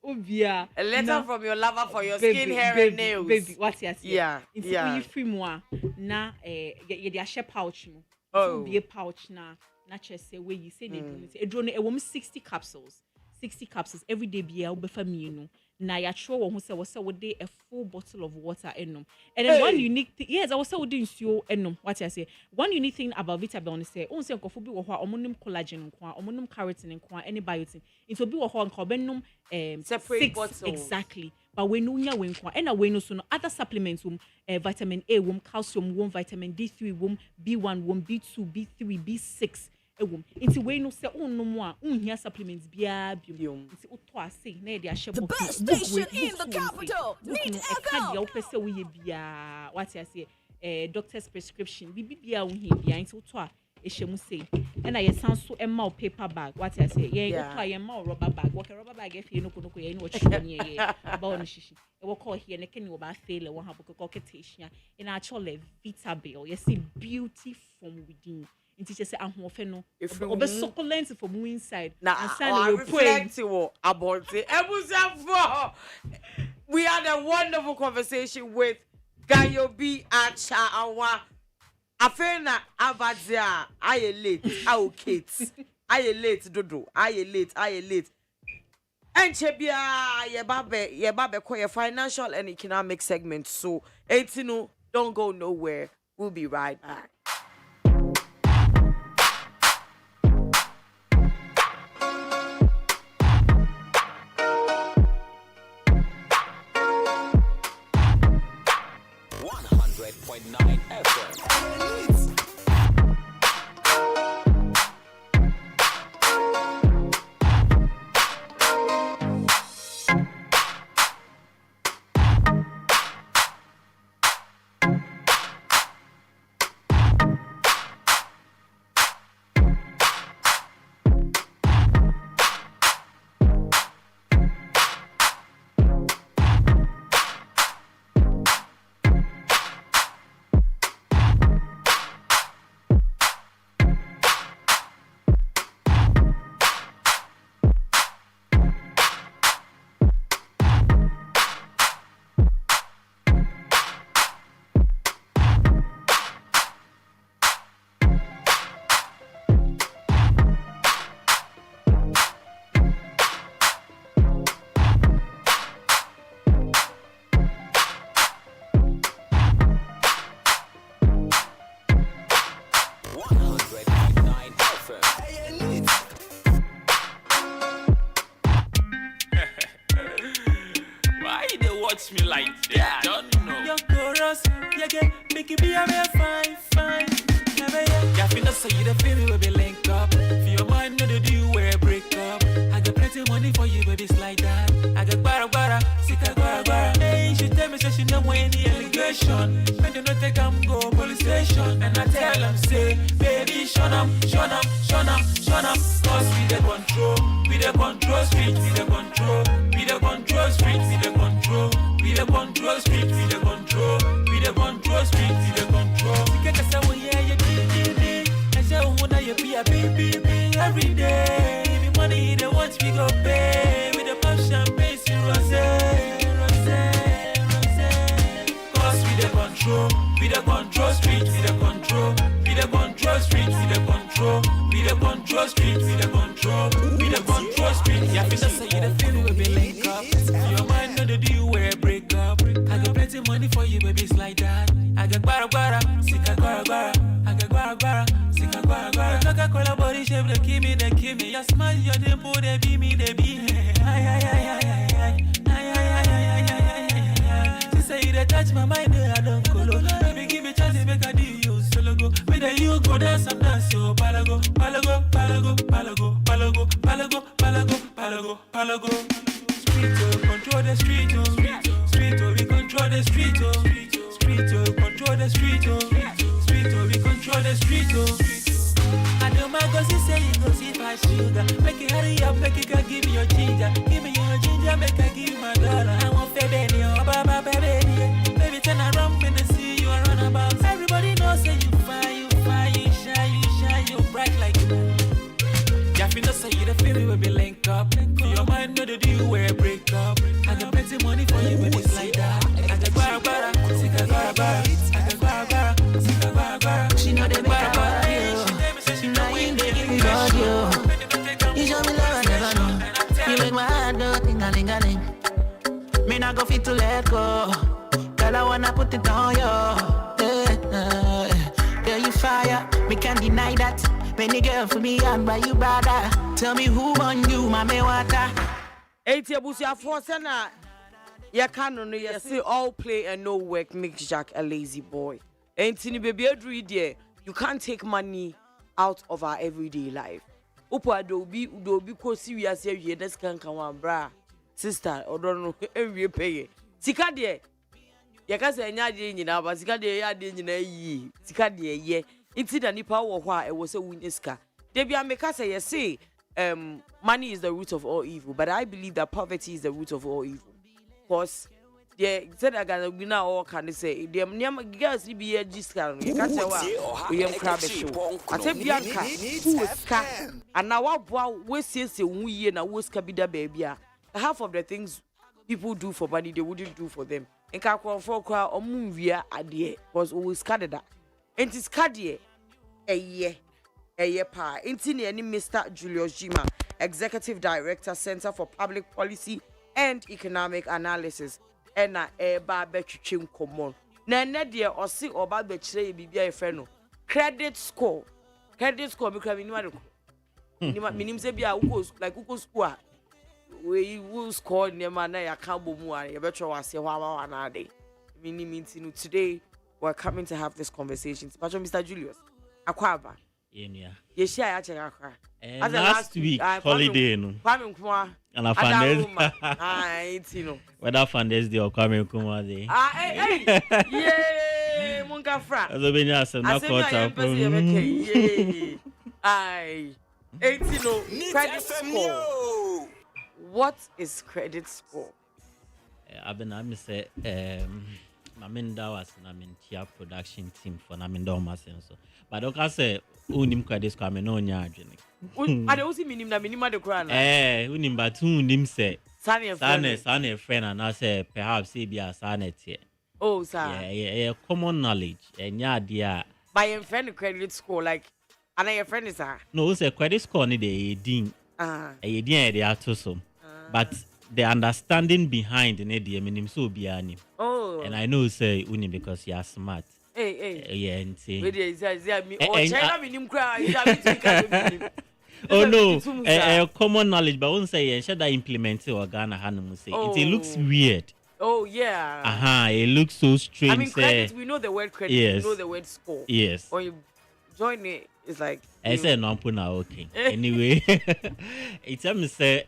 ubia a letter from your lover for your skin, hair and nails. Baby what you say yeah into free moi na ye dey share pouch mo. Oh, be a pouch na just say where you say they do it. Edro no 60 capsules. 60 capsules every day be a family no. Na ya throw who say was day a full bottle of water enum. And then one unique yes, I was say we nsuo enum. What I say? One unique thing about Vitabel on say, on say nkofo bi wo ho omonum collagen nko, omonum keratin nko, any biotin. Into bi wo ho nko benum separate bottles. Exactly. But we know nya we nko. And we know so no other supplements vitamin A, calcium, vitamin D3, B1, B2, B3, B6. Into we no say no more here supplements bia biom into uto ase na dey ahye book best station in the capital need echo pese we bia what I say doctor's prescription bia wo here bia into uto a ehye mu say na ye san so emma paper bag what I say ye uto a ye ma rubber bag what rubber bag if you no ye no chwo ye about no shishi e wo call here na ken wo ba fail wo ha book ko ketation in actually Vitabel you see beauty from within. In teacher say ahofe no obe succulent from inside and stand reflect about it. We had a wonderful conversation with Gayobi Acha Awa Afena Abadzia I late dodo I late and chebia ye babe ko your financial and economic segment so 18 don't go nowhere, we'll be right back. hits me like that. Don't know. Your chorus, yeah, get make it be a very fine, fine. Yeah, feel so you the feel me we be link up. For your mind, no do you wear break up. I got plenty money for you, baby, it's like that. I got guara, sika guara. Hey, she tell me say she don't want any allegation. When they not take go police station, and I tell them say, baby, shut up. Cause we the control street, we the control street, we the control street, we the control street, we the control. Get us away, yeah, you I say, wanna you be a baby every day. If money they want, we go pay with the pump champagne, rose. Cause we the control street, we the control street, we the control street, we the control street. Yeah, feel say you the feel we be link up. Your mind know the deal where break up. I got plenty money for you, baby, it's like that. I got guara, sika guara. I got guara, sika guara. Coca-Cola body shape, they give me. Your smile, your dimple, they be me. She say you they touch my mind, I don't color. Baby, give me chance, make I do you solo go. Me then you go dance, I'm dance, yo. Palago. Street, control the street, Street, we control the street, Street, control the street, Street, we control the street, I know my gossip say you go see my sugar. Make it hurry up, make it give me your ginger. Give me your ginger, make I give you my dollar. I want baby, baba, baby. Baby, turn around when they see you run about. Everybody knows say you fine, you shine, you bright like you. Yeah, feel say you the feel me when we link up. For your mind, know the deal where break up. I got plenty money for you, but it's like that. I got guara, sika guara. I got guara, sika guara. She know they guara. She know you got you. You show me love I never know. You make my heart go ting-a-ling-a-ling. Me not go fit to let go. Girl, I wanna put it on you. Girl, you fire. Me can't deny that. Many girl for me and by you brother. Tell me who on you, mame water. 80 abusia force na ya canon no ya say all play and no work makes Jack a lazy boy. Antini baby adru there. You can't take money out of our everyday life. Upo adobi ko serious ye this kan one bra. Sister, or don't know every pay. Sika de. Ya ka say nya de nyina ba sika de ya de nyina yi. Sika de ye. Inti da nipa wo hwa e wo say wuniska. Debia make us say money is the root of all evil, but I believe that poverty is the root of all evil. Because said I got to all can say the girls be a discount. You can't tell what we am crab show. I tell Bianca who is cat and now what we say we na was kabida baby. Half of the things people do for money they wouldn't do for them. And can for crowd or movie idea was always scattered that. And it's caddy a year pa. Intini any Mr. Julius Jima, Executive Director, Center for Public Policy and Economic Analysis. And na eba betwim common. Na ne de o si oba betire bibia efre credit score me kra minima de ko. Minim se bia uko school a we will score nema na ya kan bomu a ye betwe wase ho ama na ade. Minim intinu today we're coming to have this conversation. Mr. Julius Akwaba. Ye share ya check akra. Last week holiday no. Kwame Nkrumah. And I found it. Whether Founders Day or Kwame Nkrumah Day. Hey. Yay, Munga Fra. As a Benya said, not caught up. Yay. Aye. 18 credit score. What is credit score? ABENA say Maminda was in Tia production team for Naminda Masenso. But okay say unim credit score me no nya adwene. I don't see minimum the crown. Unim but unim say Sane friend and I say perhaps he be a sanet here. Oh, sir. Yeah, common knowledge. And yeah, dear. By a friend credit score, like, and your friend is no, say credit score need a ding. A ding they are too so. But the understanding behind the need meaning so be any. Oh. And I know say unim because you are smart. Hey. Yeah, and say. Oh no, common knowledge, but won't say and should I implement it or Ghana Hanum say it looks weird. Oh yeah. It looks so strange. I mean, credit. We know the word credit. Yes. We know the word score. Yes. When you join it, it's like. I said no puna okay. Anyway, it's me say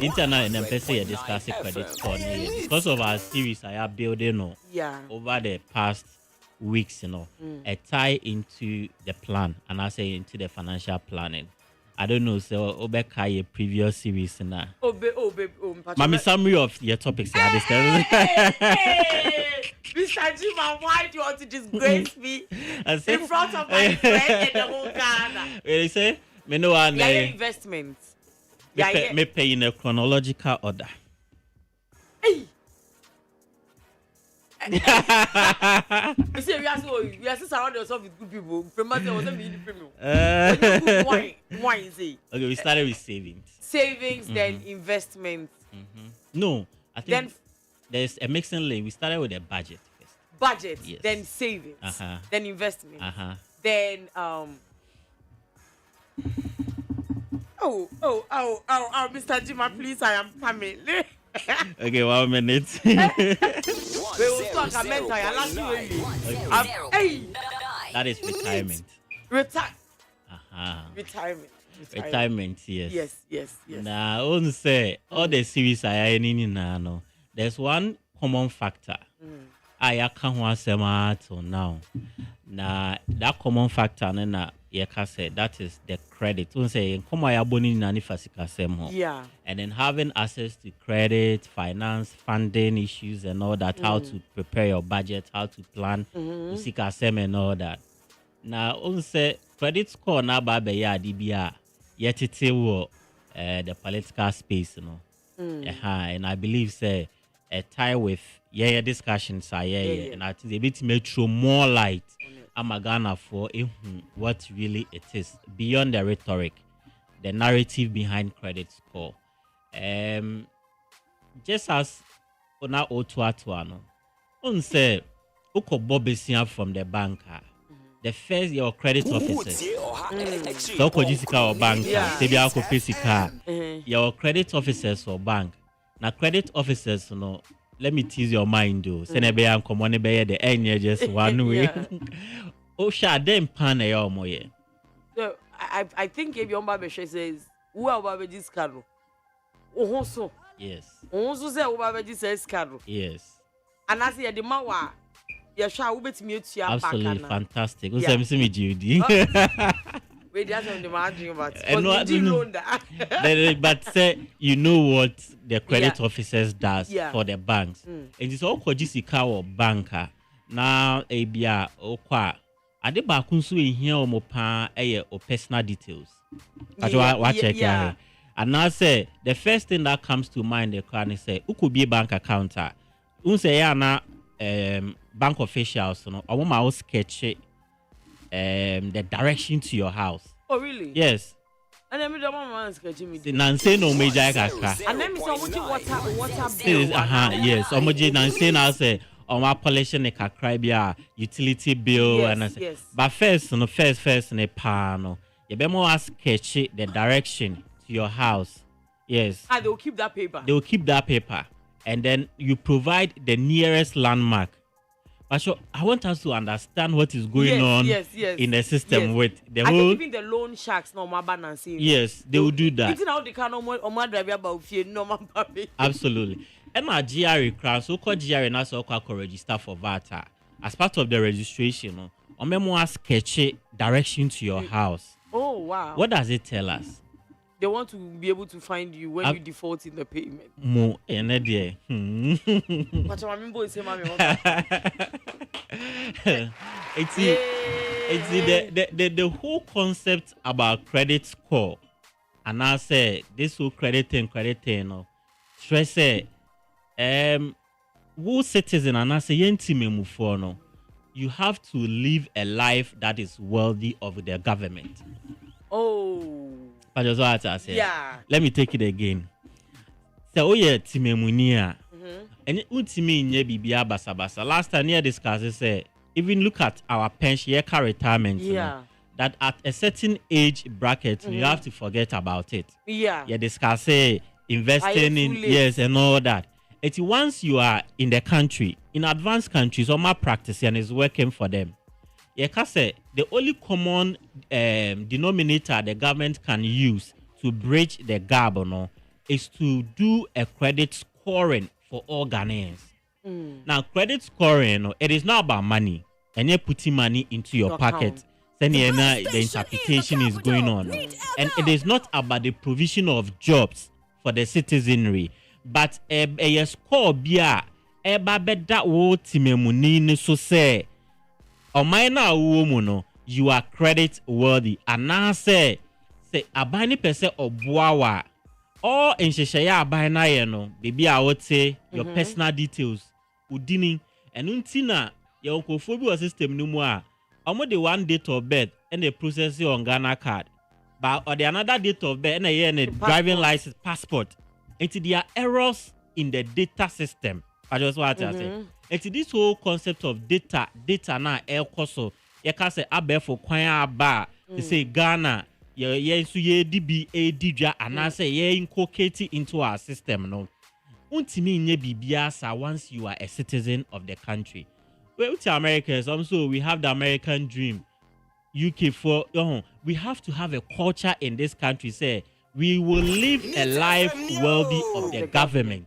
internal and person discuss credit score because of our series I are building on over the past weeks, a tie into the plan and I say into the financial planning. I don't know, so Obeka a previous series now. Mami, summary of your topics. Mr. Jima, why do you want to disgrace me in front of my friend and the whole Ghana? They say, me know one investments. Me pay in a chronological order. Hey. You see, we are still surrounding ourselves with good people. Why is it? Okay, we started with savings. Savings, then investments. No, I think there's a mixing lane. We started with a budget first. Budget, yes. Then savings, then investment, then Mr. Jima, please, I am coming. Okay, 1 minute. We will talk about mental. That is retirement. Retirement, yes. Yes. Now, on say all the series I are in now. There's one common factor. I can't want to now. Now that common factor, that is the credit. Yeah. And then having access to credit, finance, funding issues, and all that. How to prepare your budget, how to plan, and all that. Now, on say credit score na babe ya DBA yet it the political space, and I believe say a tie with discussions and I think they bit metro more light Ghana for what really it is beyond the rhetoric, the narrative behind credit score. Just as ona otuatuano on say uko bobesia from the banker. The first your credit officers. So or bank, your credit officers or bank. Now credit officers, let me tease your mind though. Senebe and come on the end just one way. Oh sha them pan moye. So I think if your baby says who are this caro? Oh so yes. Oh so say who this caro. Yes. And I say the mawa. Absolutely fantastic. Who's me Judy? Wait, that's what I'm arguing about. But say you know what the credit officers does for the banks. And it's all kojisika or banker. Now ABA or qua. Ade ba kunsu in here or mopa or personal details. What check here. And now say the first thing that comes to mind the can say who could be a bank accountant. Unse na bank officials, I want my sketch the direction to your house. Oh really? Yes. And then me the mama sketching me. Nancy no major kaka. And then me say water bill. Yes. Omoji Nancy now say my polishing a kakra utility bill and I say. Yes. But first ne pano. You be more sketch the direction to your house. Yes. They will keep that paper. They will keep that paper. And then you provide the nearest landmark. But I want us to understand what is going on in the system with the whole. Even the loan sharks, no more balance. Yes, they will do that. Absolutely. And my GRE class, so called GRE, and also register for VAT. As part of the registration, on memoir sketch direction to your house. Oh wow! What does it tell us? They want to be able to find you when you default in the payment. More energy. It's the whole concept about credit score. And I say this whole credit thing, stress say who citizen and I say you have to live a life that is worthy of the government. Oh. But that's what I say. Yeah. Let me take it again. So timemunia. And ultimately nye bibia basa. Last time we discussed say even look at our pension retirement. That at a certain age bracket you have to forget about it. Yeah. You discuss investing in and all that. It's once you are in the country, in advanced countries, or my practice and is working for them. The only common denominator the government can use to bridge the gap is to do a credit scoring for all Ghanaians. Now, credit scoring, it is not about money, and you're putting money into your pocket. Then the interpretation is going on, and it is not about the provision of jobs for the citizenry, but a score bia beda wo timemuni so say omaina wo you are credit worthy, and now say abani pese obuawa or in sheshaya abana yeno baby I would say your personal details udini and untina your onkophobia system no more. The one date of birth and the process on Ghana card, but or the another date of birth and a driving license passport. It's there are errors in the data system. I just want to say. It's this whole concept of data na el koso. You can say abe for kwanya ba. They say Ghana. Ye DBA didra and I say ye inculcate into our system no. Untimi nye bibiasa once you are a citizen of the country. Well, to Americans, also we have the American dream. UK for we have to have a culture in this country. Say we will live a life worthy of the government,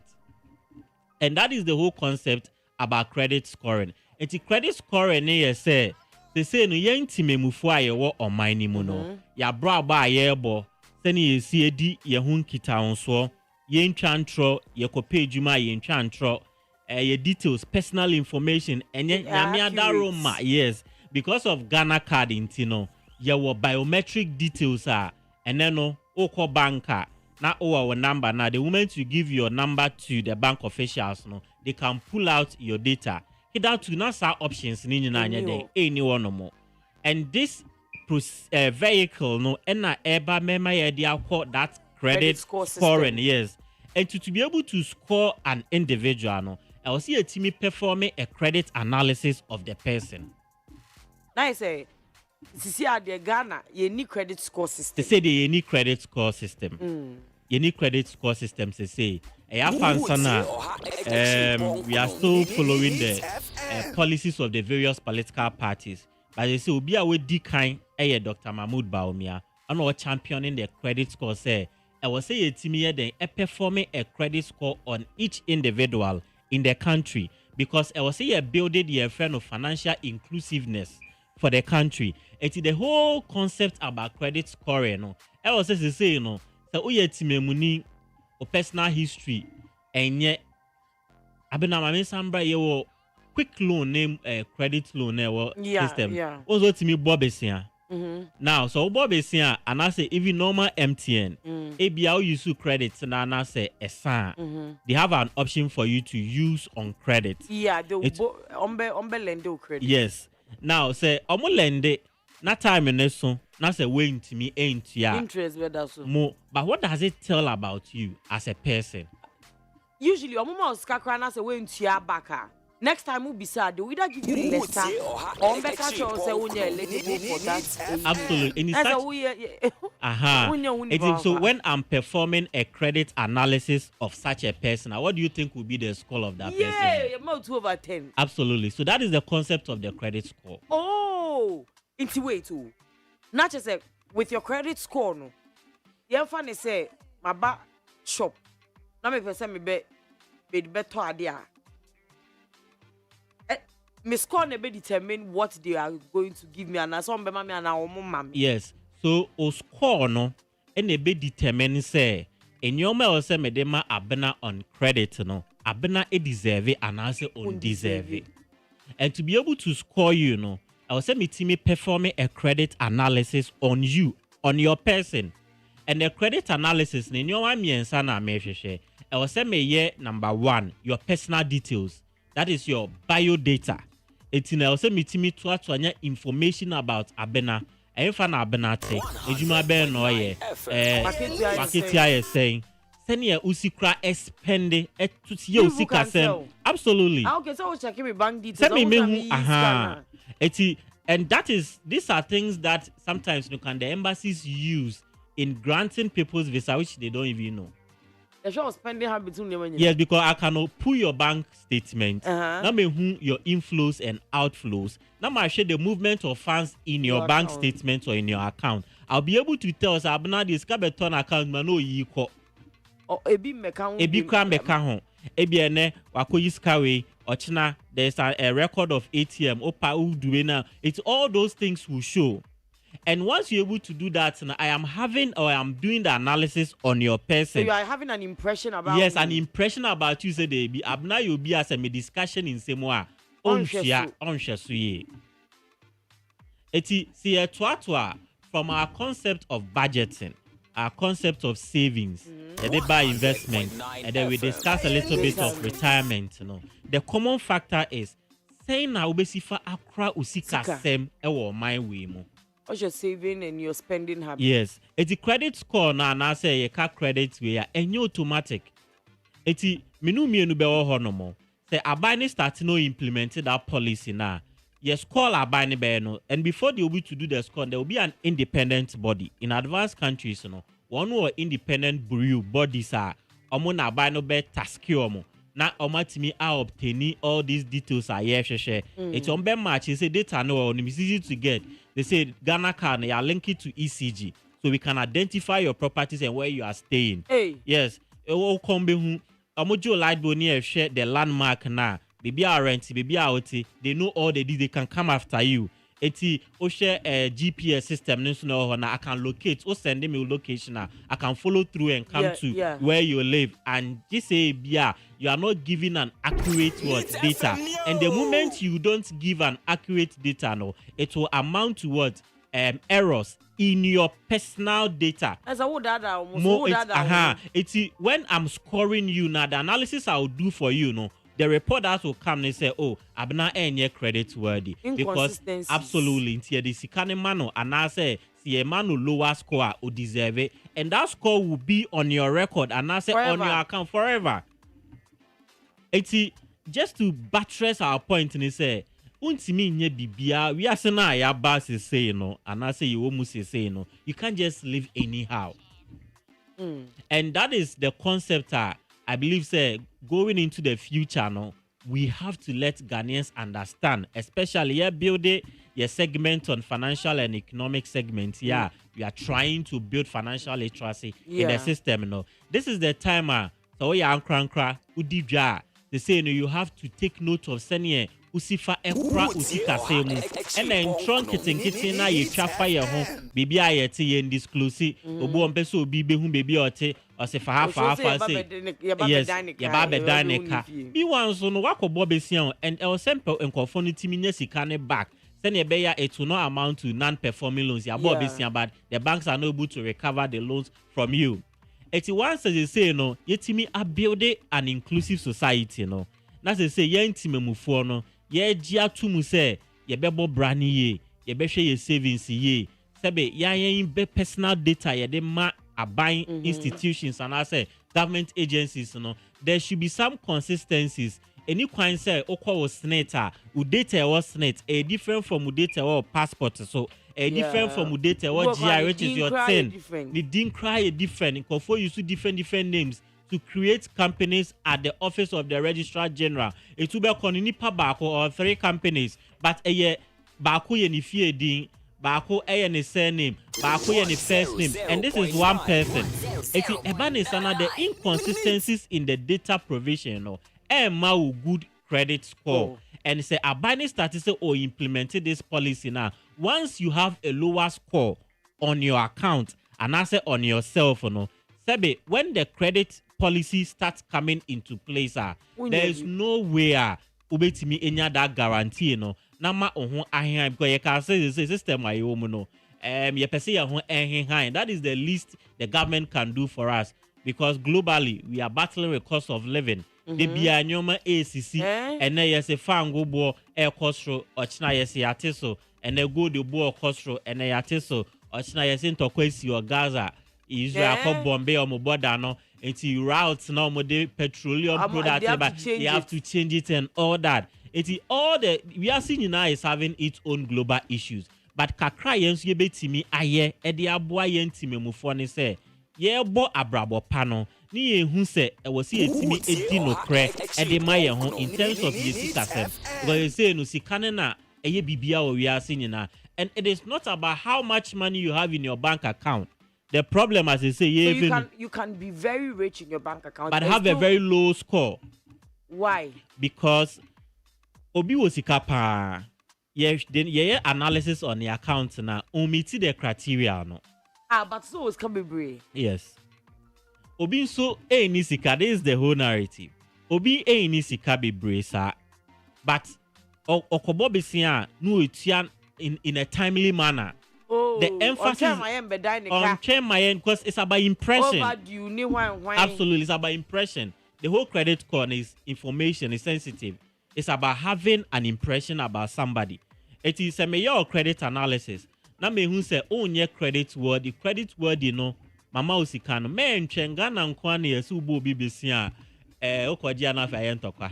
and that is the whole concept about credit scoring. And the credit scoring, say they say no yen time mufu aye wo on my ni no ya bra ba ye bo sani ye see di ye hun kita onso yen twantro ye ko page ma yen twantro your details, personal information, and Roma, yes, because of Ghana card in Tino, your biometric details are, and then Oko banker, not our number. Now, the moment you give your number to the bank officials, they can pull out your data. Hida to NASA options in anyone no more. And this vehicle, no, and eba mema idea called that credit scoring, yes. And to be able to score an individual, no. I will see a team performing a credit analysis of the person. Now I say, see at the Ghana, you need credit score system. They say they need credit score system. You need credit score system. They say, we are still following the policies of the various political parties. But they say, we be away decline. Dr. Mahmoud Baumia, and our championing the credit score. Say, I will say a team here then performing a credit score on each individual in the country, because I was say building the friend of financial inclusiveness for the country. It's the whole concept about credit scoring. No, I was say so we money or personal history and yet ABENA sambra ye quick loan name credit loan system. Yeah. Also to me Bob now, so Bob is here, and I say even normal MTN, ABL use credits, and I say a sign. They have an option for you to use on credit. Yeah, the lendo credit. Yes. Now say lende, not time in this so not say waiting to me ain't ya interest more. But what does it tell about you as a person? Usually, skakra say waiting to ya baka. Next time we'll be sad. We either give you less time or say eligible for that. Absolutely. So when I'm performing a credit analysis of such a person, what do you think will be the score of that person? Yeah, about 2 over 10. Absolutely. So that is the concept of the credit score. Oh, into way too. Not just with your credit score, no. You funny say my back shop. Now me person me be better idea. My score never determine what they are going to give me, and I saw me and our mom. Yes, so o score no, and they be determine say, in your mail say me dema ABENA on credit no, ABENA deserve it and also undeserve it. And to be able to score you know, I will say me team performing a credit analysis on you, on your person, and the credit analysis in your one me na me share. I will say me year number 1, your personal details. That is your bio data. It's in also meeting to information about ABENA. I find ABENA te. Ejuma be no ye. Marketia is saying. Senior usikra spende to see usika sem. Absolutely. Okay, so we'll check my bank details. And that is these are things that sometimes the embassies use in granting people's visa which they don't even know. The show spending habits. Yes, because I cannot pull your bank statement. Uh-huh. Now me who your inflows and outflows. Now I share the movement of funds in your bank account. statement or in your account. I'll be able to tell Abena this cabeton account man no yiko. Or ebi meka ho. Ebi ene wako yiskawe ochina there's a record of ATM opa uduwe na. It's all those things will show. And once you're able to do that, I am doing the analysis on your person. So you are having an impression about yes, me. an impression about you. Say they be abna you be as a discussion in same way. Onshia suye. Eti see a twatwa from our concept of budgeting, our concept of savings, and they buy investment, and then we discuss a little bit of retirement. The common factor is saying na ubesifa akra usika sem ewo my way mo. What's your saving and your spending habit? Yes. It's a credit score na say you can credit we are any automatic. It's minu mienu be honomo. Say ABENA start no implemented that policy now. Yes, call ABENA be no. And before they will be to do the score, there will be an independent body. In advanced countries, one or independent bureau bodies are na ABENA be task omo. Na omatimi are obtaining all these details are share. It's on be match. It's a data no it's easy to get. They say Ghana can you link it to ECG so we can identify your properties and where you are staying. Hey. Yes. All come be Amojo light boni share the landmark na. Baby are rent, baby are OT. They know all they do. They can come after you. Eti o share a GPS system na I can locate or send me location I can follow through and come to where you live and just say yeah you are not giving an accurate data and the moment you don't give an accurate data it will amount to what errors in your personal data. As a it's when I'm scoring you now the analysis I will do for you the reporters will come and say, oh, ABENA enye credit worthy. Because absolutely, the sikane mano and I say, see a man lower score or deserve it. And that score will be on your record and I say on your account forever. It's just to buttress our point and say, untimi nye bibia, we are saying ya boss is saying and I say you almost say you can't just live anyhow. And that is the concept I believe, say, going into the future, we have to let Ghanaians understand, especially building your segment on financial and economic segment. Yeah, we are trying to build financial literacy in the system. This is the time. So we are crankra udija. They say you have to take note of senior usifa ekra usika semu. And then trunk kitten na ye fire home. Baby I ye disclose. Obo ompeso bibe hum baby ote. Or say for half say yes, yababe daneka. Be one so no wako bobesian and el simple and conformity minesi can back. Send a beya it will not amount to non-performing loans. Ya bobesian but the banks are not able to recover the loans from you. 81 says they say yetimi a building an inclusive society na say ye ntime mufo ye gia to mu say ye bebo brani ye be hwe ye savings ye sebe yan be personal data ye de ma buying institutions and I say government agencies there should be some consistencies. Any kind say okwa senator u data was senate a different from data or passport so a different from data what GI which is your 10 the didn't cry a different for you to different names to create companies at the office of the registrar general. It will be nipa bako or 3 companies but a year bako ye ni fie din bako a ni surname bako ye ni first name and this is one person. It's the inconsistencies in the data provision Emma good credit score and say ABENA started or implemented this policy now. Once you have a lower score on your account and I say on yourself, Sebe, when the credit policy starts coming into place, there is no way ubetimi enya that guarantee Nama ohun ahian because you can say the system why you you perceive your own that is the least the government can do for us because globally we are battling with cost of living. The bianyoma ACC and then yes a fan go bo air costro or china yes yatiso and then go the bo costro and then yatiso or china yes into kwesi or Gaza Israel ko Bombay or Mobodano into routes now mode petroleum product but they have to change it and all that. It's all the we are seeing now is having its own global issues. But kakra yens ye betimi aye e de aboa yen time mufo ne say ye bo abrabo pano ni ye hu se e wo se etimi edi no kre e de ma ye ho in terms of ye sikasem because you say no sikane na eye bibia o wiase nyina. And it is not about how much money you have in your bank account. The problem, as I say, you can be very rich in your bank account, but have a very low score. Why? Because obi wosika pa. Yeah, analysis on the account na omiti the criteria no. But so is coming. Yes. Obi so ni sika. This is the whole narrative. Obi ni sika bebre sa. But okobo besia no etia in a timely manner. Oh, the emphasis on chairman because it's about impression. Absolutely, it's about impression. The whole credit score is information, is sensitive. It's about having an impression about somebody. It is a major credit analysis. Na me who say onye credit worthy, you know. Mama usikano me nchengana nkwani yesu bo BBC okwaji ana fa yentokwa.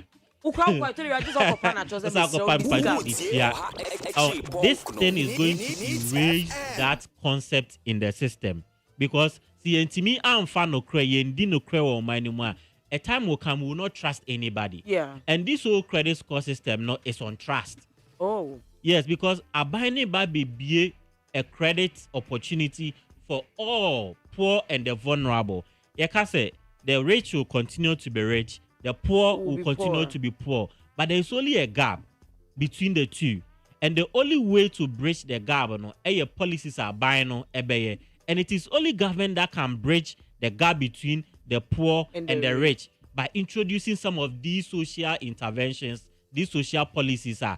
This thing is going to erase that concept in the system because see and fan no credit yendi no credit or money. A time will come we will not trust anybody. Yeah. And this whole credit score system is on trust. Oh. Yes, because abiding by be a credit opportunity for all poor and the vulnerable. You can say the rich will continue to be rich. The poor will continue to be poor. But there is only a gap between the two. And the only way to bridge the gap, your policies are buying on and it is only government that can bridge the gap between the poor and the rich by introducing some of these social interventions, these social policies are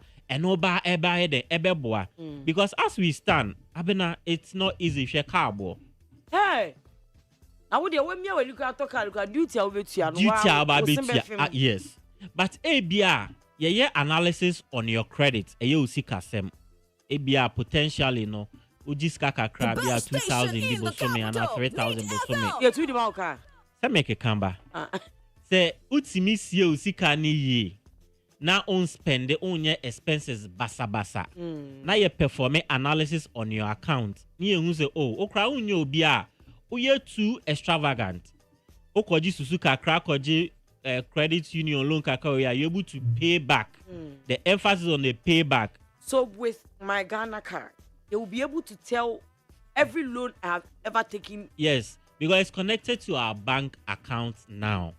because as we stand, Abena, it's not easy. Hey. Now would you when you talk duty over yes. But ABR, yeah, analysis on your credit, you see kasem. ABR potentially no. Ujiska kakrabia 2,000 bosome and 3,000 bosome. Yeah, 2 the ka. Say make a kamba. Say utimi sie usika ni ye. Na on spend the on your expenses basa. Na ye perform analysis on your account. Ni who say okra unyo bia. Uye too extravagant. Okoji susuka krakoji credit union loan kakao you are able to pay back. The emphasis on the payback. So with my Ghana card, they will be able to tell every loan I have ever taken. Yes, because it's connected to our bank account now.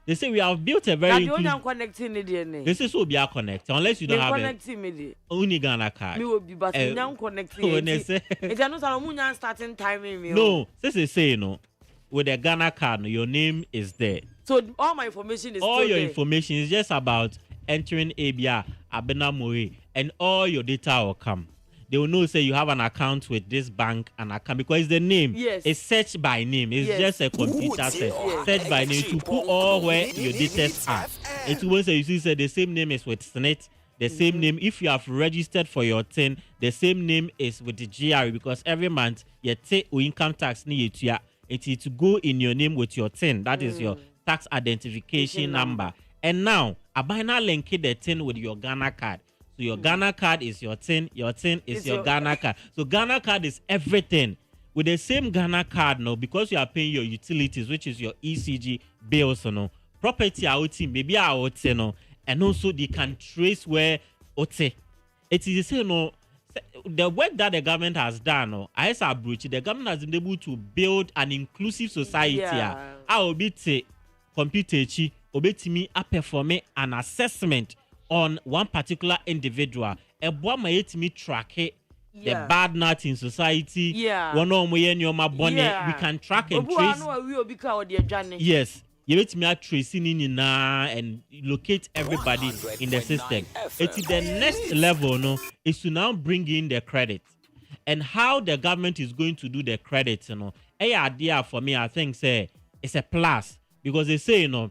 They say we have built a very connecting it. This is what we are connected unless you don't have a only Ghana card. Me will be but connecting. It's not starting timing. No, this is saying with the Ghana card, your name is there. So all my information is all your there. information is just about entering ABENA, MOET, and all your data will come. They will know say you have an account with this bank and account because the name is searched by name. It's just a computer search by name to put all where your data are. It will say you see say the same name is with SNET. The same name, if you have registered for your TIN, the same name is with the GRE because every month you take income tax need to go in your name with your TIN. That is your tax identification number. And now, ABENA link the TIN with your Ghana card. So your Ghana card is your TIN is your Ghana card. So Ghana card is everything. With the same Ghana card now, because you are paying your utilities, which is your ECG bills, property out maybe out, and also they can trace where it is the work that the government has done. The government has been able to build an inclusive society. I will be computer obetimi a perform an assessment on one particular individual. A boy may track it. The bad nut in society. One we can track and trace. Yes. You let me tracing in and locate everybody in the system. It's the next level, is to now bring in the credit. And how the government is going to do the credit, a idea for me, I think, say it's a plus. Because they say, omo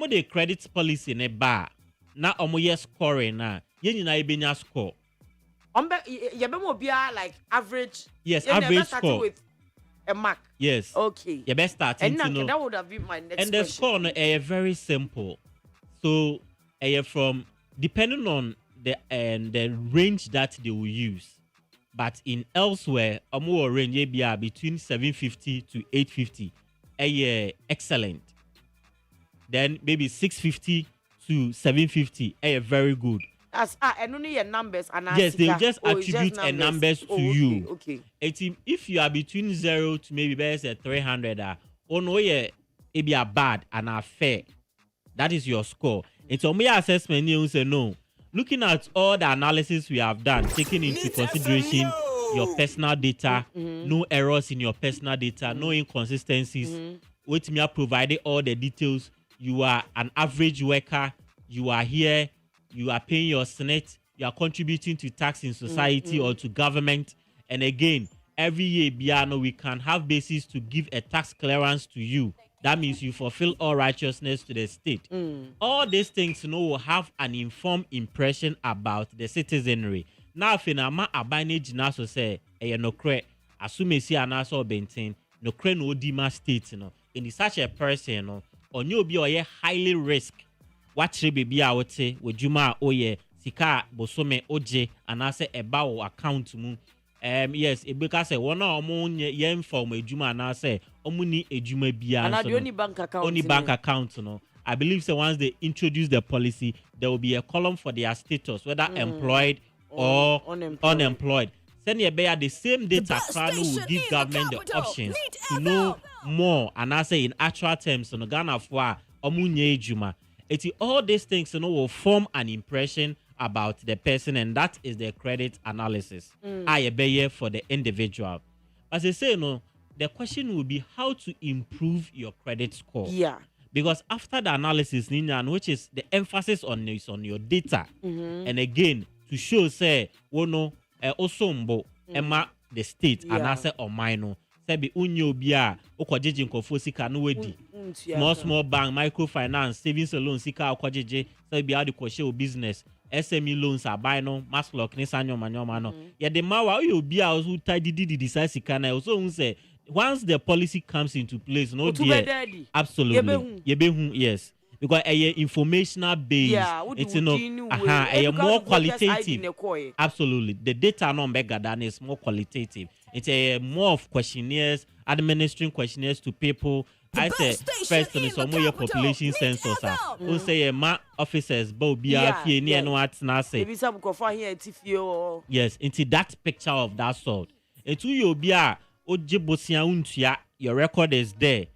the credit policy in a bar. Now omo yes scoring na. Yen na ebenya score. Like average. Yes, average score. With a mark. Yes. Okay. You best start. And that would have been my next and the question. score very simple. So from depending on the range that they will use. but in elsewhere, more range ABR between 750 to 850, excellent. Then maybe 650 to 750, very good. As and only your numbers and yes, they just attribute a numbers to you. Okay. If you are between 0 to maybe say 300, no it be a bad and a fair. That is your score. It's on my assessment. You say no. Looking at all the analysis we have done, taking into consideration your personal data, no errors in your personal data, no inconsistencies. With me, provided all the details. You are an average worker. You are here. You are paying your SNET. You are contributing to tax in society or to government. And again, every year, Biano, we can have basis to give a tax clearance to you. That means you fulfill all righteousness to the state. All these things, will have an informed impression about the citizenry. Now, if you are abanage now, so say, no cre, assume si anaso bentin, no cre no dima state, in such a person, or you be or highly risk. Watch baby out with Juma oye, sika bosome oje, and I say about account mu. Yes, because one or more yen form a Juma and I say, Omuni a Juma bia. And the only bank account. Only bank account, I believe so once they introduce the policy, there will be a column for their status, whether employed or unemployed. Send you bear the same data will give government the options to know more. And I say in actual terms, Ghana for Omunye Juma. All these things will form an impression about the person, and that is the credit analysis. I bear for the individual. As I say, the question will be how to improve your credit score. Yeah. Because after the analysis, which is the emphasis on your data, and again to show say, osombo emma the state and I say or minor. Say be unyo bia okwajeje nkofo sika no wedi small bank microfinance savings loan sika okwajeje say be how the kwoshe business SME loans are buy no mass lock ni sanyo manyoma no ye the mawa you bia also tidy decide sika na also say once the policy comes into place no dear absolutely yebehu yes because informational based it's more qualitative. Absolutely, the data no bigger than is more qualitative. It's a more of questionnaires, administering questionnaires to people. I say first on some more population census. We say ma officers bo BRFie near no at na say. Yes, into that picture of that sort. Into you bia ojibosia untia your record is there.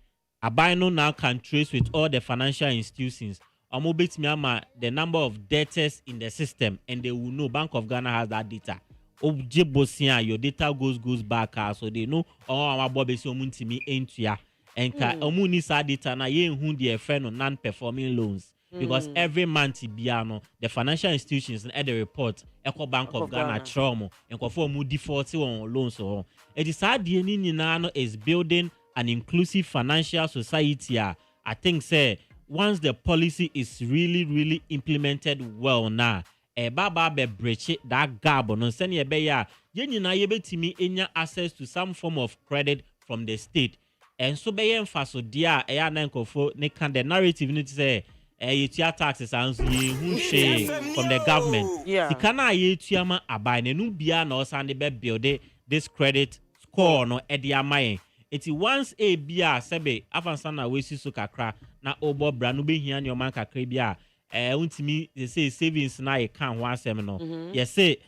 ABENA now can trace with all the financial institutions. The number of debtors in the system, and they will know Bank of Ghana has that data. Your data goes back, so they know our Bobby Somuntimi entia. And Omunisa data na ye who the friend on non-performing loans. Because every month the financial institutions and the report, Eco Bank of Ghana trauma and conform default on loans. So it is hard the is building an inclusive financial society. I think say once the policy is really implemented well now, baba be breach that gap on send ye be ya na ye betimi enya access to some form of credit from the state. And so be emphasis dia na nkofo ne can the narrative need to say you taxes and ye who share from the government. The kana ye tuama ABENA no bia na osande be build this credit score no ediamaye. It's once a bia sebe afansana we so kakra na obo bra no be hia ne o man kakra bia untimi they say savings na e kan ho asem no yes say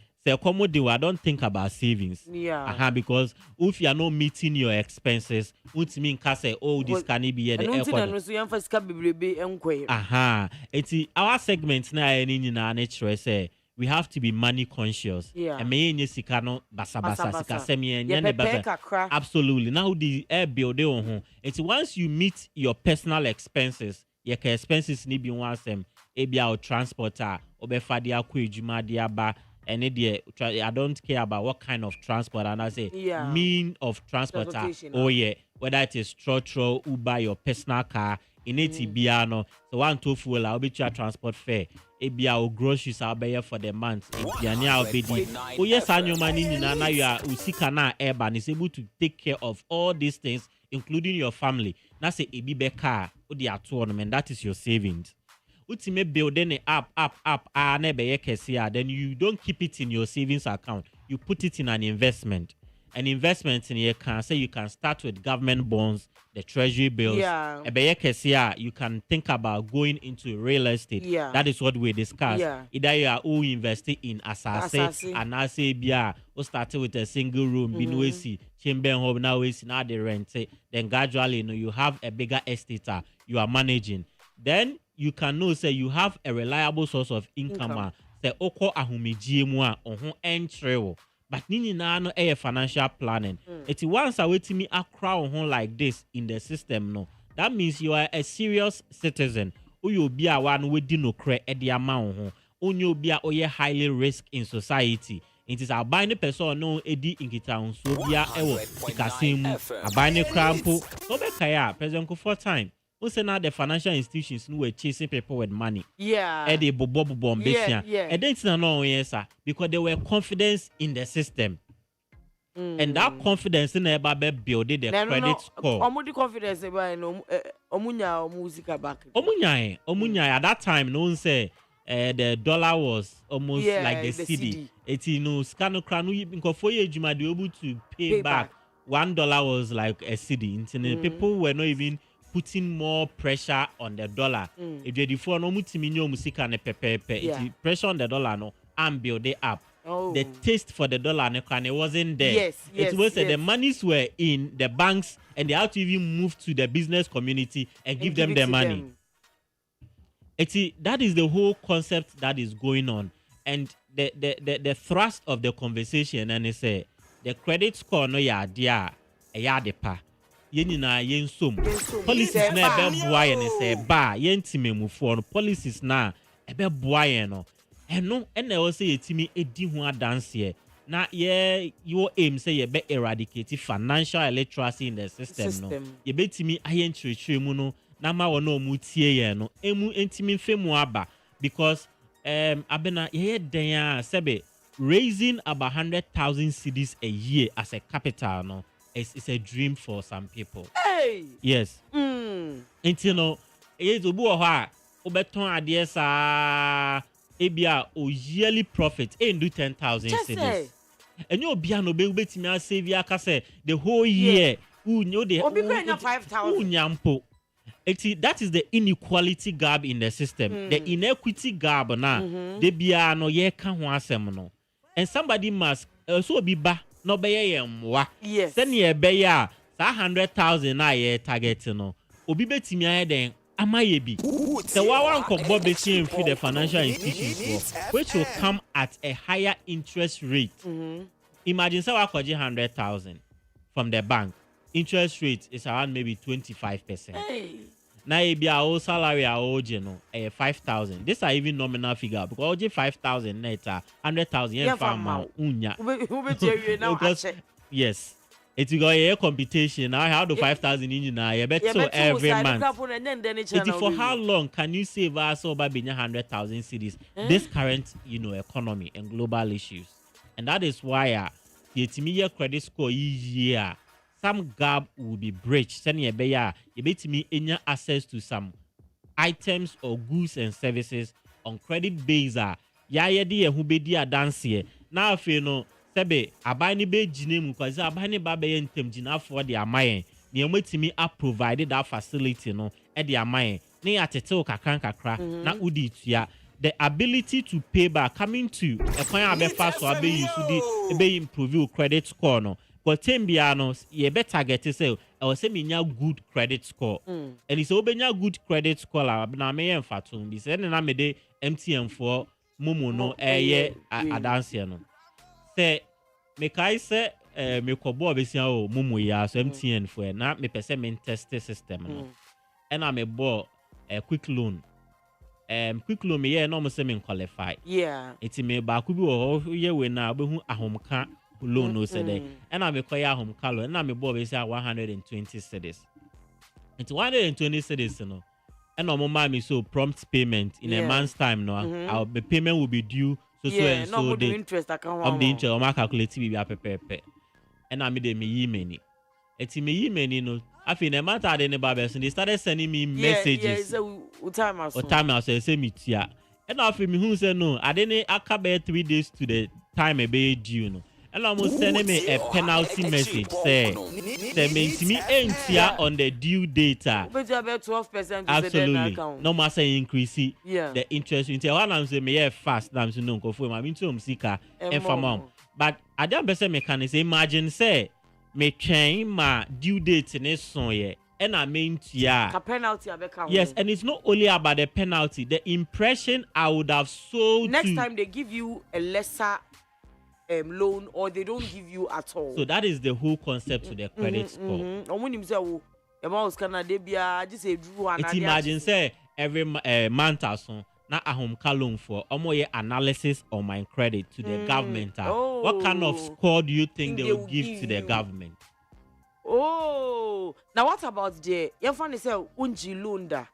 commodity I don't think about savings because if you are not meeting your expenses untimi nka say this can be here the airport it's our segment na any nyina na chere say we have to be money conscious. Absolutely. Now the air building on it's once you meet your personal expenses, your expenses need be one sem. Ebia transporter, obefadia kujuma diaba, and I don't care about what kind of transport and I say mean of transporter. Oh yeah, whether it is trotro, Uber, your personal car, in biano. So one to fuel, I'll be your transport fare. Ebia or groceries I'll be here for the month. I'll be oh yes, I know money now you are usikana urban is able to take care of all these things, including your family. Now say ebi car, the tournament, that is your savings. Ultimate building it up, then you don't keep it in your savings account. you put it in an investment. An investment in you can say you can start with government bonds, the treasury bills. Yeah. You can think about going into real estate. Yeah. That is what we discussed. Yeah. Either you are all investing in asase, and I say bia, or started with a single room, binuesi, chamber home now now they rent it. Then gradually you have a bigger estate you are managing. Then you can know say you have a reliable source of income. Say oko ahumijie mu a ohun entry. But nini na no financial planning. It's once I wait me a crowd like this in the system no. That means you are a serious citizen. You be a one we do no cre at the amount. You be a highly risk in society. It is a binding person no edi in town so be a ikasimu a binding crampo. So be kaya present for time. Also now the financial institutions who were chasing people with money. Yeah. And they bobo Yeah. And then it's not no answer because they were confidence in the system. And that confidence in everybody building the credit score. Omudi confidence about omunya music back. Omunya at that time no one say the dollar was almost like the cedi. It's scano cranu because for you might be able to pay back $1 was like a cedi. People were not even putting more pressure on the dollar. If you before no mutiminyo musika ne pepe, pressure on the dollar no and build it up. The taste for the dollar it wasn't there. Yes. It was the monies were in the banks and they had to even move to the business community and give them the money. That is the whole concept that is going on. And the thrust of the conversation and they say the credit score no ya dia pa. Yenina yen sum policies na ebe boy and say ba yen timemu for policies na ebe boy no eno ena o say yetimi edi ho dance here na ye your aim say ye be eradicate financial illiteracy in the system. No ye betimi ayen chirechire mu no na ma wono mu tie ye no emu entimi femu aba because abena ye den a sebe raising about 100,000 cedis a year as a capital no. It's a dream for some people. Hey. Yes. And you know, it's a boy who beton ideas ebia o yearly profit ain't do 10,000 cedis. And you be no be bet me save ya say the whole year. Who know the 5,000. That is the inequality gap in the system. The inequity gap na they be no ye kan ho asem no. And somebody must also be ba no be yemwa. Yes. Send ye be ya 100,000 na ye target no. Obi betimi aye den amaye bi. The one ko be seeing for the financial institutions which will come at a higher interest rate. Imagine say we kwaji 100,000 from the bank. Interest rate is around maybe 25%. Hey. Now it be our salary our 5,000. These are even nominal figure because 5,000 net 100,000 yen farm unya. Yes. It's got a computation. Now how do 5,000 in now? You bet so every month. It's for how long can you save us over 100,000 cedis? This current, economy and global issues. And that is why the credit score year some gap will be breached. Send you bet me any access to some items or goods and services on credit base. Ya di who be dia dance here. Now if you know, sebe abani be jinem because abani ba be yentem jina for the amaye. Ni ometimi a provided that facility no e the amaye. Ni atete kakra na udi tuya. The ability to pay back coming to a point abe fast so abe use the be improve your credit score no. But tembianos, ye better get to say, I was saying good credit score. And it's obenya good credit score. Na me en fatum be said na me de MTN for mumu no adanse no. Say me kai say me kobo be sia o mumu ya so MTN for na me pese me test system no. And na me bo quick loan. Quick loan me ye no mo say me qualify. Yeah. It's me ba ku bi wo ye we na obehu ahomka loan no said and I'm a quite home color and I'm a boy say 120 cedis. It's 120 cedis, and no mommy so prompt payment in a month's time. No, our payment will be due so and so the interest of the interest. My calculate be a pepe, and I'm me many. It's me many no. I feel a matter any babes and they started sending me messages. Time I say me tia. And I feel me who say no. I didn't 3 days to the time a be due no. and almost sending me a penalty message say means me ain't on the due data. But you have 12%. Absolutely. No matter increase the interest. Until one I'm saying me fast. I'm saying no go for my into sika and for mom. But I don't be say mechanics. Imagine say me change my due date in this song yeah. And I mean a penalty. Yes, and it's not only about the penalty. The impression I would have sold. Next time they give you a lesser loan or they don't give you at all. So that is the whole concept to the credit score. It imagine say every month or so na ahom loan for analysis on my credit to the government. What kind of score do you think they will give to the government? Oh, now what about the friend say unji loan da?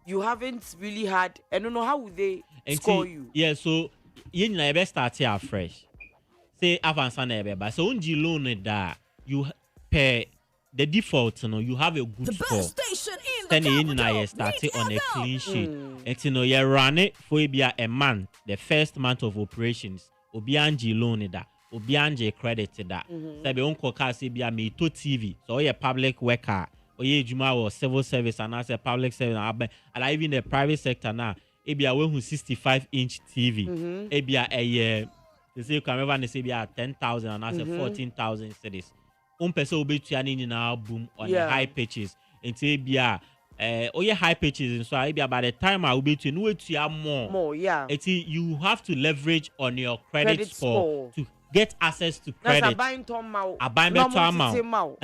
You haven't really had. I don't know how would they score you. Yeah, so you never start here fresh. Say avance na but so unji loan da you pay the default. You have a good score. Then you start on a clean sheet. And you run it for a month. The first month of operations. Obianji loan da. Obianje credited that. Sabi unko ka se bia me to TV. So you public worker or ye juma or civil service and as a public service and even the private sector now. Ebia we 65-inch TV. Ebia they say you can remember say bia 10,000 and as a 14,000 cities. Person will be tuning in our boom on the high pitches. And say bia high pitches and so ebia by the time I will be to know to more. It's you have to leverage on your credit score to get access to credit. That's a buying amount.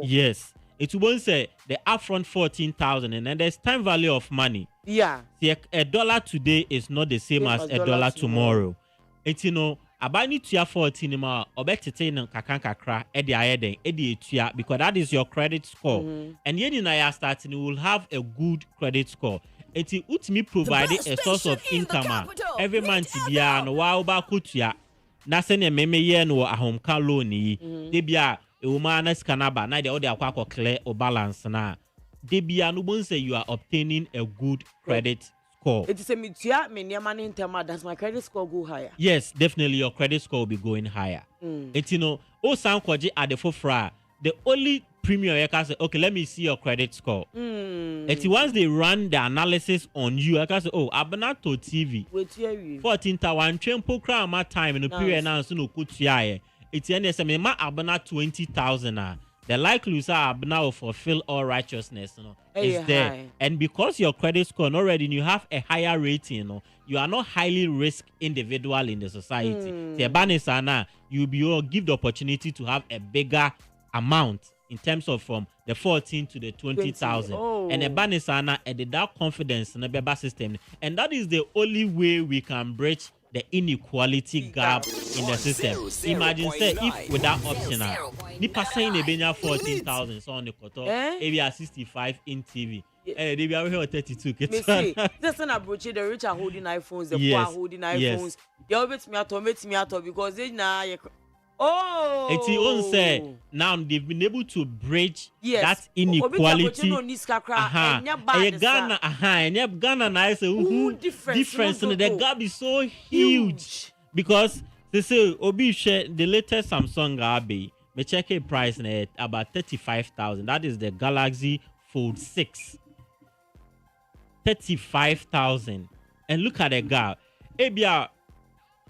Yes. It won't say the upfront 14,000 and then there's time value of money. Yeah. See, $1 today is not the same as $1 tomorrow. It's I buy you to 14 ma or better kakan kakra because that is your credit score. And yen I starting you will have a good credit score. It's me providing a source of income every month bia no wa ba kutua. Na se ne meme ye no ahomka loan yi de bia e wo ma na sika na ba na de o de akwa clear o balance na de bia no bon say you are obtaining a good credit score. It is a mitua me niam na ntema does my credit score go higher? Yes, definitely your credit score will be going higher. It's o san kwaje at the fofra the only premium you can say okay let me see your credit score. It's once they run the analysis on you I can say oh ABENA to TV 14,000 chempo crown my time in the period now so no kutia it's any say me ma ABENA 20,000 the likelihood are ABENA will fulfill all righteousness is there high. And because your credit score already you have a higher rating you are not highly risk individual in the society the banisana you'll be give the opportunity to have a bigger amount in terms of from the 14 to the 20,000 and the banisana and that confidence in the beba system and that is the only way we can bridge the inequality gap in the system. Imagine say if with that option the person in the 14,000 so on the koto maybe a 65 in TV they be over 32 this an approach the rich are holding iPhones the poor are holding iPhones they always me at because they now it's on say now they've been able to bridge that inequality. Ghana nice difference the gap is so huge because they say Obi share the latest Samsung Abe me check a price net about 35,000. That is the Galaxy Fold 6. 35,000 and look at the gap.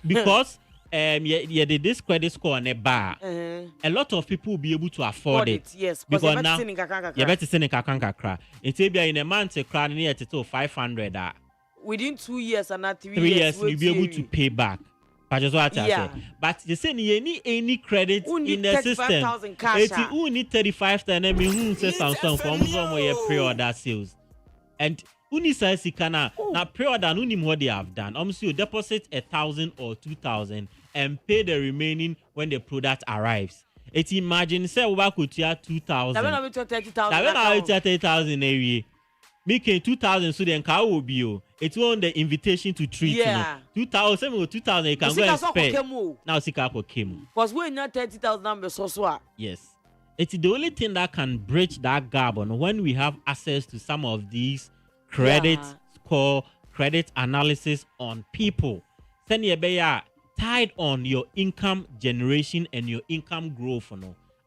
Because this credit score on a bar. A lot of people will be able to afford it. Yes, because now you better send a kakra. It's in a month a crown near to 500. Within 2 years and not 3 years, you'll be able to pay back. But they say you need any credit in the system. You need 35,000 and me say Samsung from some pre-order sales. And uni says na pre-order unim what they have done. You deposit 1,000 or 2,000 and pay the remaining when the product arrives. It imagine say we could 2,000. That will 30,000. That will 30,000 every. Making 2,000 so then car will be it's on the invitation to treat 2,000 or 2,000 you can go and spend. Now Sikako came. Because we're not 30,000 numbers so. Yes. It's the only thing that can bridge that gap on when we have access to some of these credit score, credit analysis on people. Send tied on your income generation and your income growth,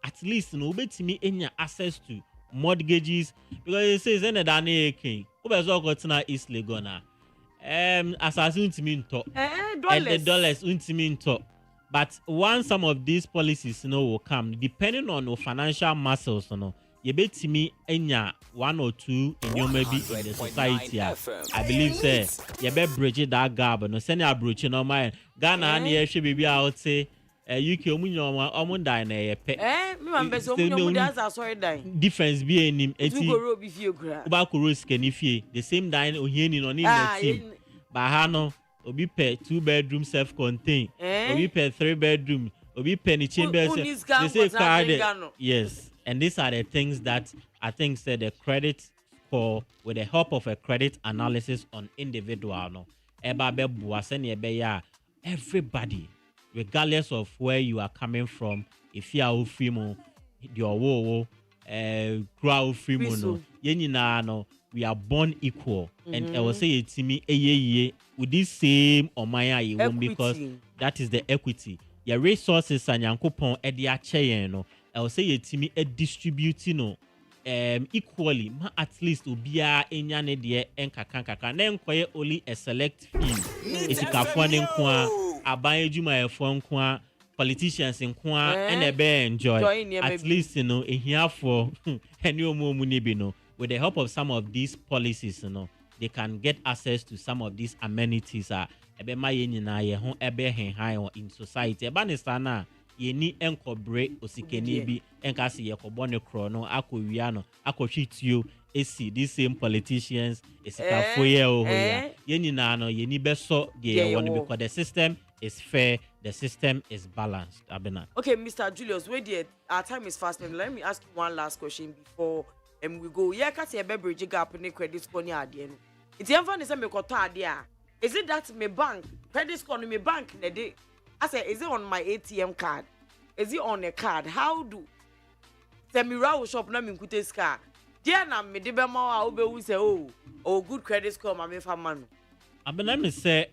at least bet me any access to mortgages, because it says any dane king East Lagona assassin to me talk and the dollars me talk. But once some of these policies will come, depending on your financial muscles, you bet me enya 1 or 2 in your maybe in the society. I believe say you bet bridge that gap, no send your bridge no mind. Ghana and here should be out say UK omun die na ye pe. Me man be so omun that's sorry die. Difference be in him. Eti go rob if you gra. Uba ko ro scan fie. The same die ohieni no in the team. Ba ha no obi pe 2-bedroom self-contained. Obi pe 3-bedroom. Obi pe ni chambers. They say card. Yes. And these are the things that I think said the credit score with the help of a credit analysis on individual. No, everybody, regardless of where you are coming from, if you are free, your we are born equal. And I will say it to me, with this same or my because that is the equity. Your resources and your coupon at the I will say it to me a distributing equally, at least ubia enyane de enkaka na enkoye only a select few. It's a kafwane kwa aban edwuma efo kwa politicians nkwa and a be enjoy at least here for any omo ne bi no. With the help of some of these policies, they can get access to some of these amenities ebe ma ye nyina ye ho ebe hen in society. Eba ne sana ye ni enkobre osikeni bi enkase ye kobone kro no akowia no akohwitio esi these same politicians esikafo ye ya ye nyina no ye ni beso de won because the system is fair, the system is balanced. Abena. Okay, Mr. Julius, wait there. Our time is fast. Let me ask you one last question before we go. Yeah, cause you be bridge gap in credit score ni ade no. It's even say me koto ade a. Is it that my bank credit score no me bank na dey? I say, is it on my ATM card? Is it on a card? How do? Say me raw shop na me nkute ska. There na me de be ma wa obewu say oh good credit score ma me fa man. Abena me say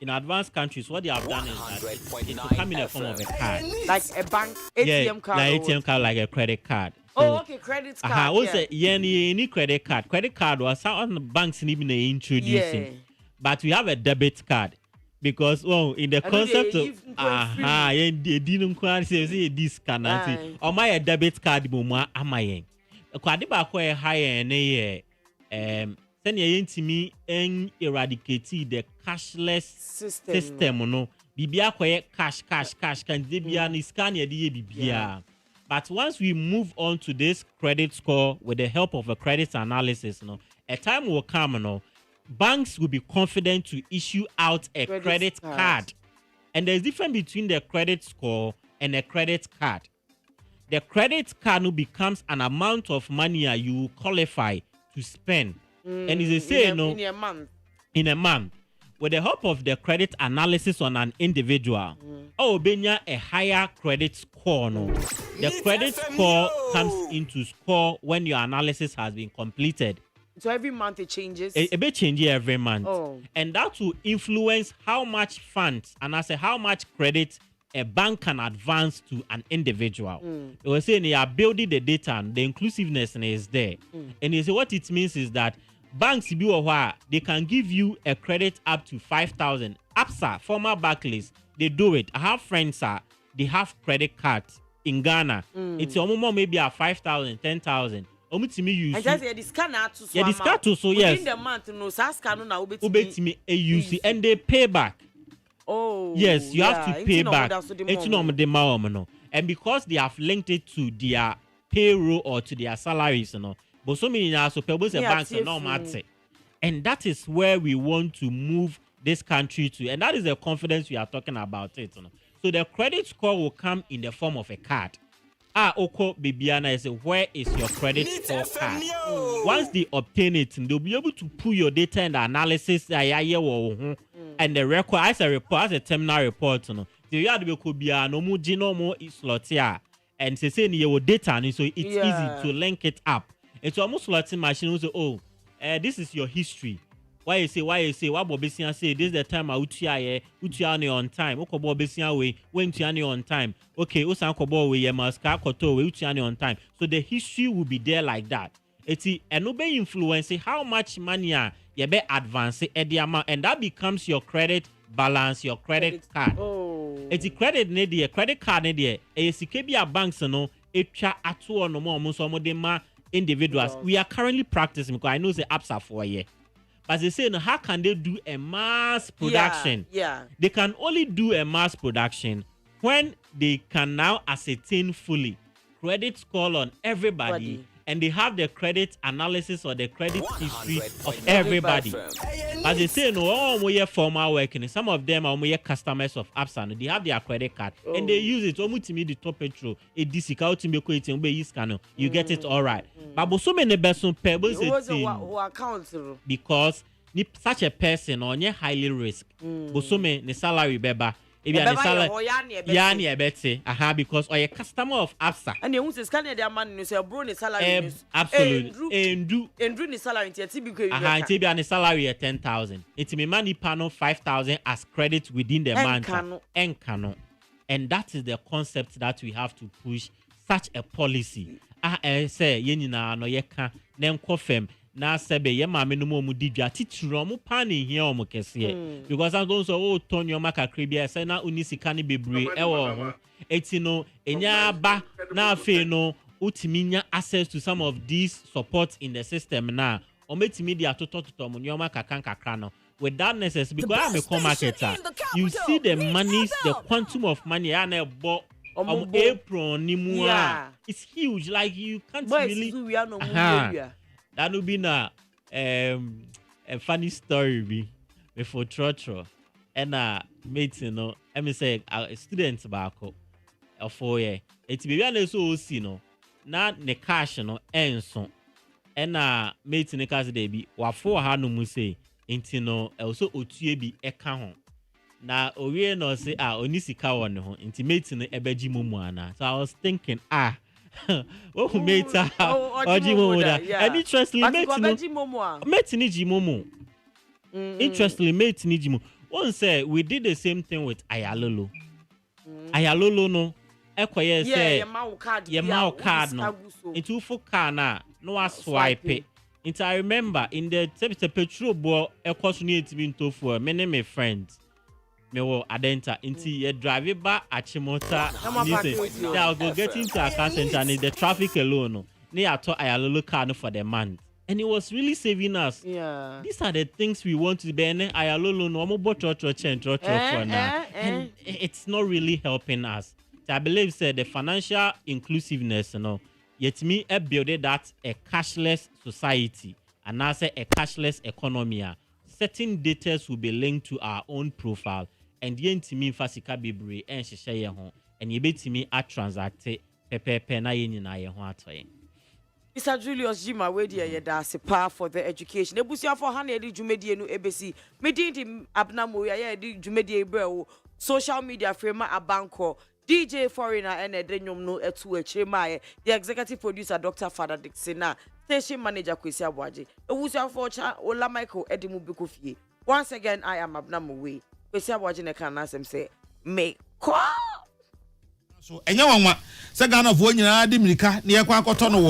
in advanced countries, what they have done is that it will come in the form of a card, like a bank ATM card, like ATM card, like a credit card. So, okay, credit card. Also, any credit card. Credit card was some banks even introducing, but we have a debit card because in the concept of they didn't quite say this can or my debit card buma amayen. Kwadiba ko higher send ye intimi en eradicate the cashless system no bibia koye cash can bibia ni scan ye de bibia. But once we move on to this credit score with the help of a credit analysis, a time will come, banks will be confident to issue out a credit card. And there's difference between the credit score and a credit card. The credit card becomes an amount of money you qualify to spend. And as they say, in a month, with the help of the credit analysis on an individual, benya a higher credit score. The credit score comes into score when your analysis has been completed. So every month it changes? It may change every month. And that will influence how much funds and I say how much credit a bank can advance to an individual. They were saying they are building the data and the inclusiveness is there. And they say what it means is that banks they can give you a credit up to 5,000. APSA, former Barclays, they do it. I have friends they have credit cards in Ghana. It's almost maybe a 5,000, 10,000. I just say this cannot to yes. Within the month, no sascano na ubetimi use and they pay back. Yes, you have to pay back. And because they have linked it to their payroll or to their salaries, but so many so people say banks are not matter. And that is where we want to move this country to, and that is the confidence we are talking about it. So the credit score will come in the form of a card. Oko Bibiana is where is your credit score card? Once they obtain it, they'll be able to pull your data and the analysis and the record as a report, as a terminal report. The other could be no more genome slot here, and say your data, so it's easy to link it up. It's almost like a machine who say, this is your history. why you say, what Bobisian say, this is the time I utia on time. Oko Bobisian way, when Tiani on time. Okay, Usan Kobo we maska koto we utia on time. So the history will be there like that. It's and obey influence how much money you be advance the amount, and that becomes your credit balance, your credit card. Oh. It's credit ne credit card ne there. A banks no etwa ato no mo so mo de ma individuals. We are currently practicing because I know the apps are for a year. But they say, no, how can they do a mass production? Yeah. They can only do a mass production when they can now ascertain fully credit score on everybody. And they have the credit analysis or the credit history of everybody. But they say, no, all more formal working. Some of them are more customers of ABENA. They have their credit card and they use it almost to me the top petrol. It discount to me you get it all right. But so many person pebbles because such a person on your highly risk. But so many salary beba. If you are salary, because or a customer of ABENA. And you say scan their man you say bro ni salary. Absolutely. And ni salary TB TB and salary at 10,000. It's me money panel 5,000 as credit within the month. And that is the concept that we have to push such a policy. Say yenina no yeka nem kofem. Na sebe ye mame no mu didwa titiro mu pani hia o mu kese because I don't so Tonyo maka kribia say na unisika ne bebre e wo ho eti no enya ba na afi no utiminya access to some of these supports in the system na o metimi dia toto mu nyoma kakra no without necessary because I'm a co-marketer you see the monies the quantum of money and a April ni mu it's huge like you can't really that would be a funny story before Trotro and mates, you know, let me say students back or 4 years. It's be an so no not the cash no and so and mates in the case they be what for no muse into no also otie be a kahon. Na owie no say onisika won ho intimate no ebeji mumu so I was thinking oh mate and interestingly mate ni jimomo interestingly mate ni jimo one say we did the same thing with ayalolo no ekoye say ye ma card no into full card na no swipe it into I remember in the petrol bo ekoso ni etimi ntofu me ne my friends me wo adenta inti ye drive ba achimota listen I go get into a car center and the traffic alone ne ato ayalolo car for the month and it was really saving us. These are the things we want to be ayalolo no mo botro for now and it's not really helping us. So I believe said the financial inclusiveness yet me build that a cashless society and now say a cashless economy. Certain data will be linked to our own profile. And yen to me fasika bibre and she share home and ye bet me at transacte pepe na yen na ye ho atoye. Mr. Julius Jima we dey da sepa for the education. Ebusia for han edi dwumedie no ebesi. Medin ABENA moya ye edi dwumedie bre social media frame abanko DJ Foreigner and edrenyom no etu echema the executive producer Dr. Father Dixon na station manager Kwesi Abwaje. Ebusia for cha Ola Michael Edimu Bikofie. Once again I am ABENA mowe. Kwesi Abwaje ne kan asem say me call. So enya wanwa se Ghana fo nyina de mirika ne yakwa akoto no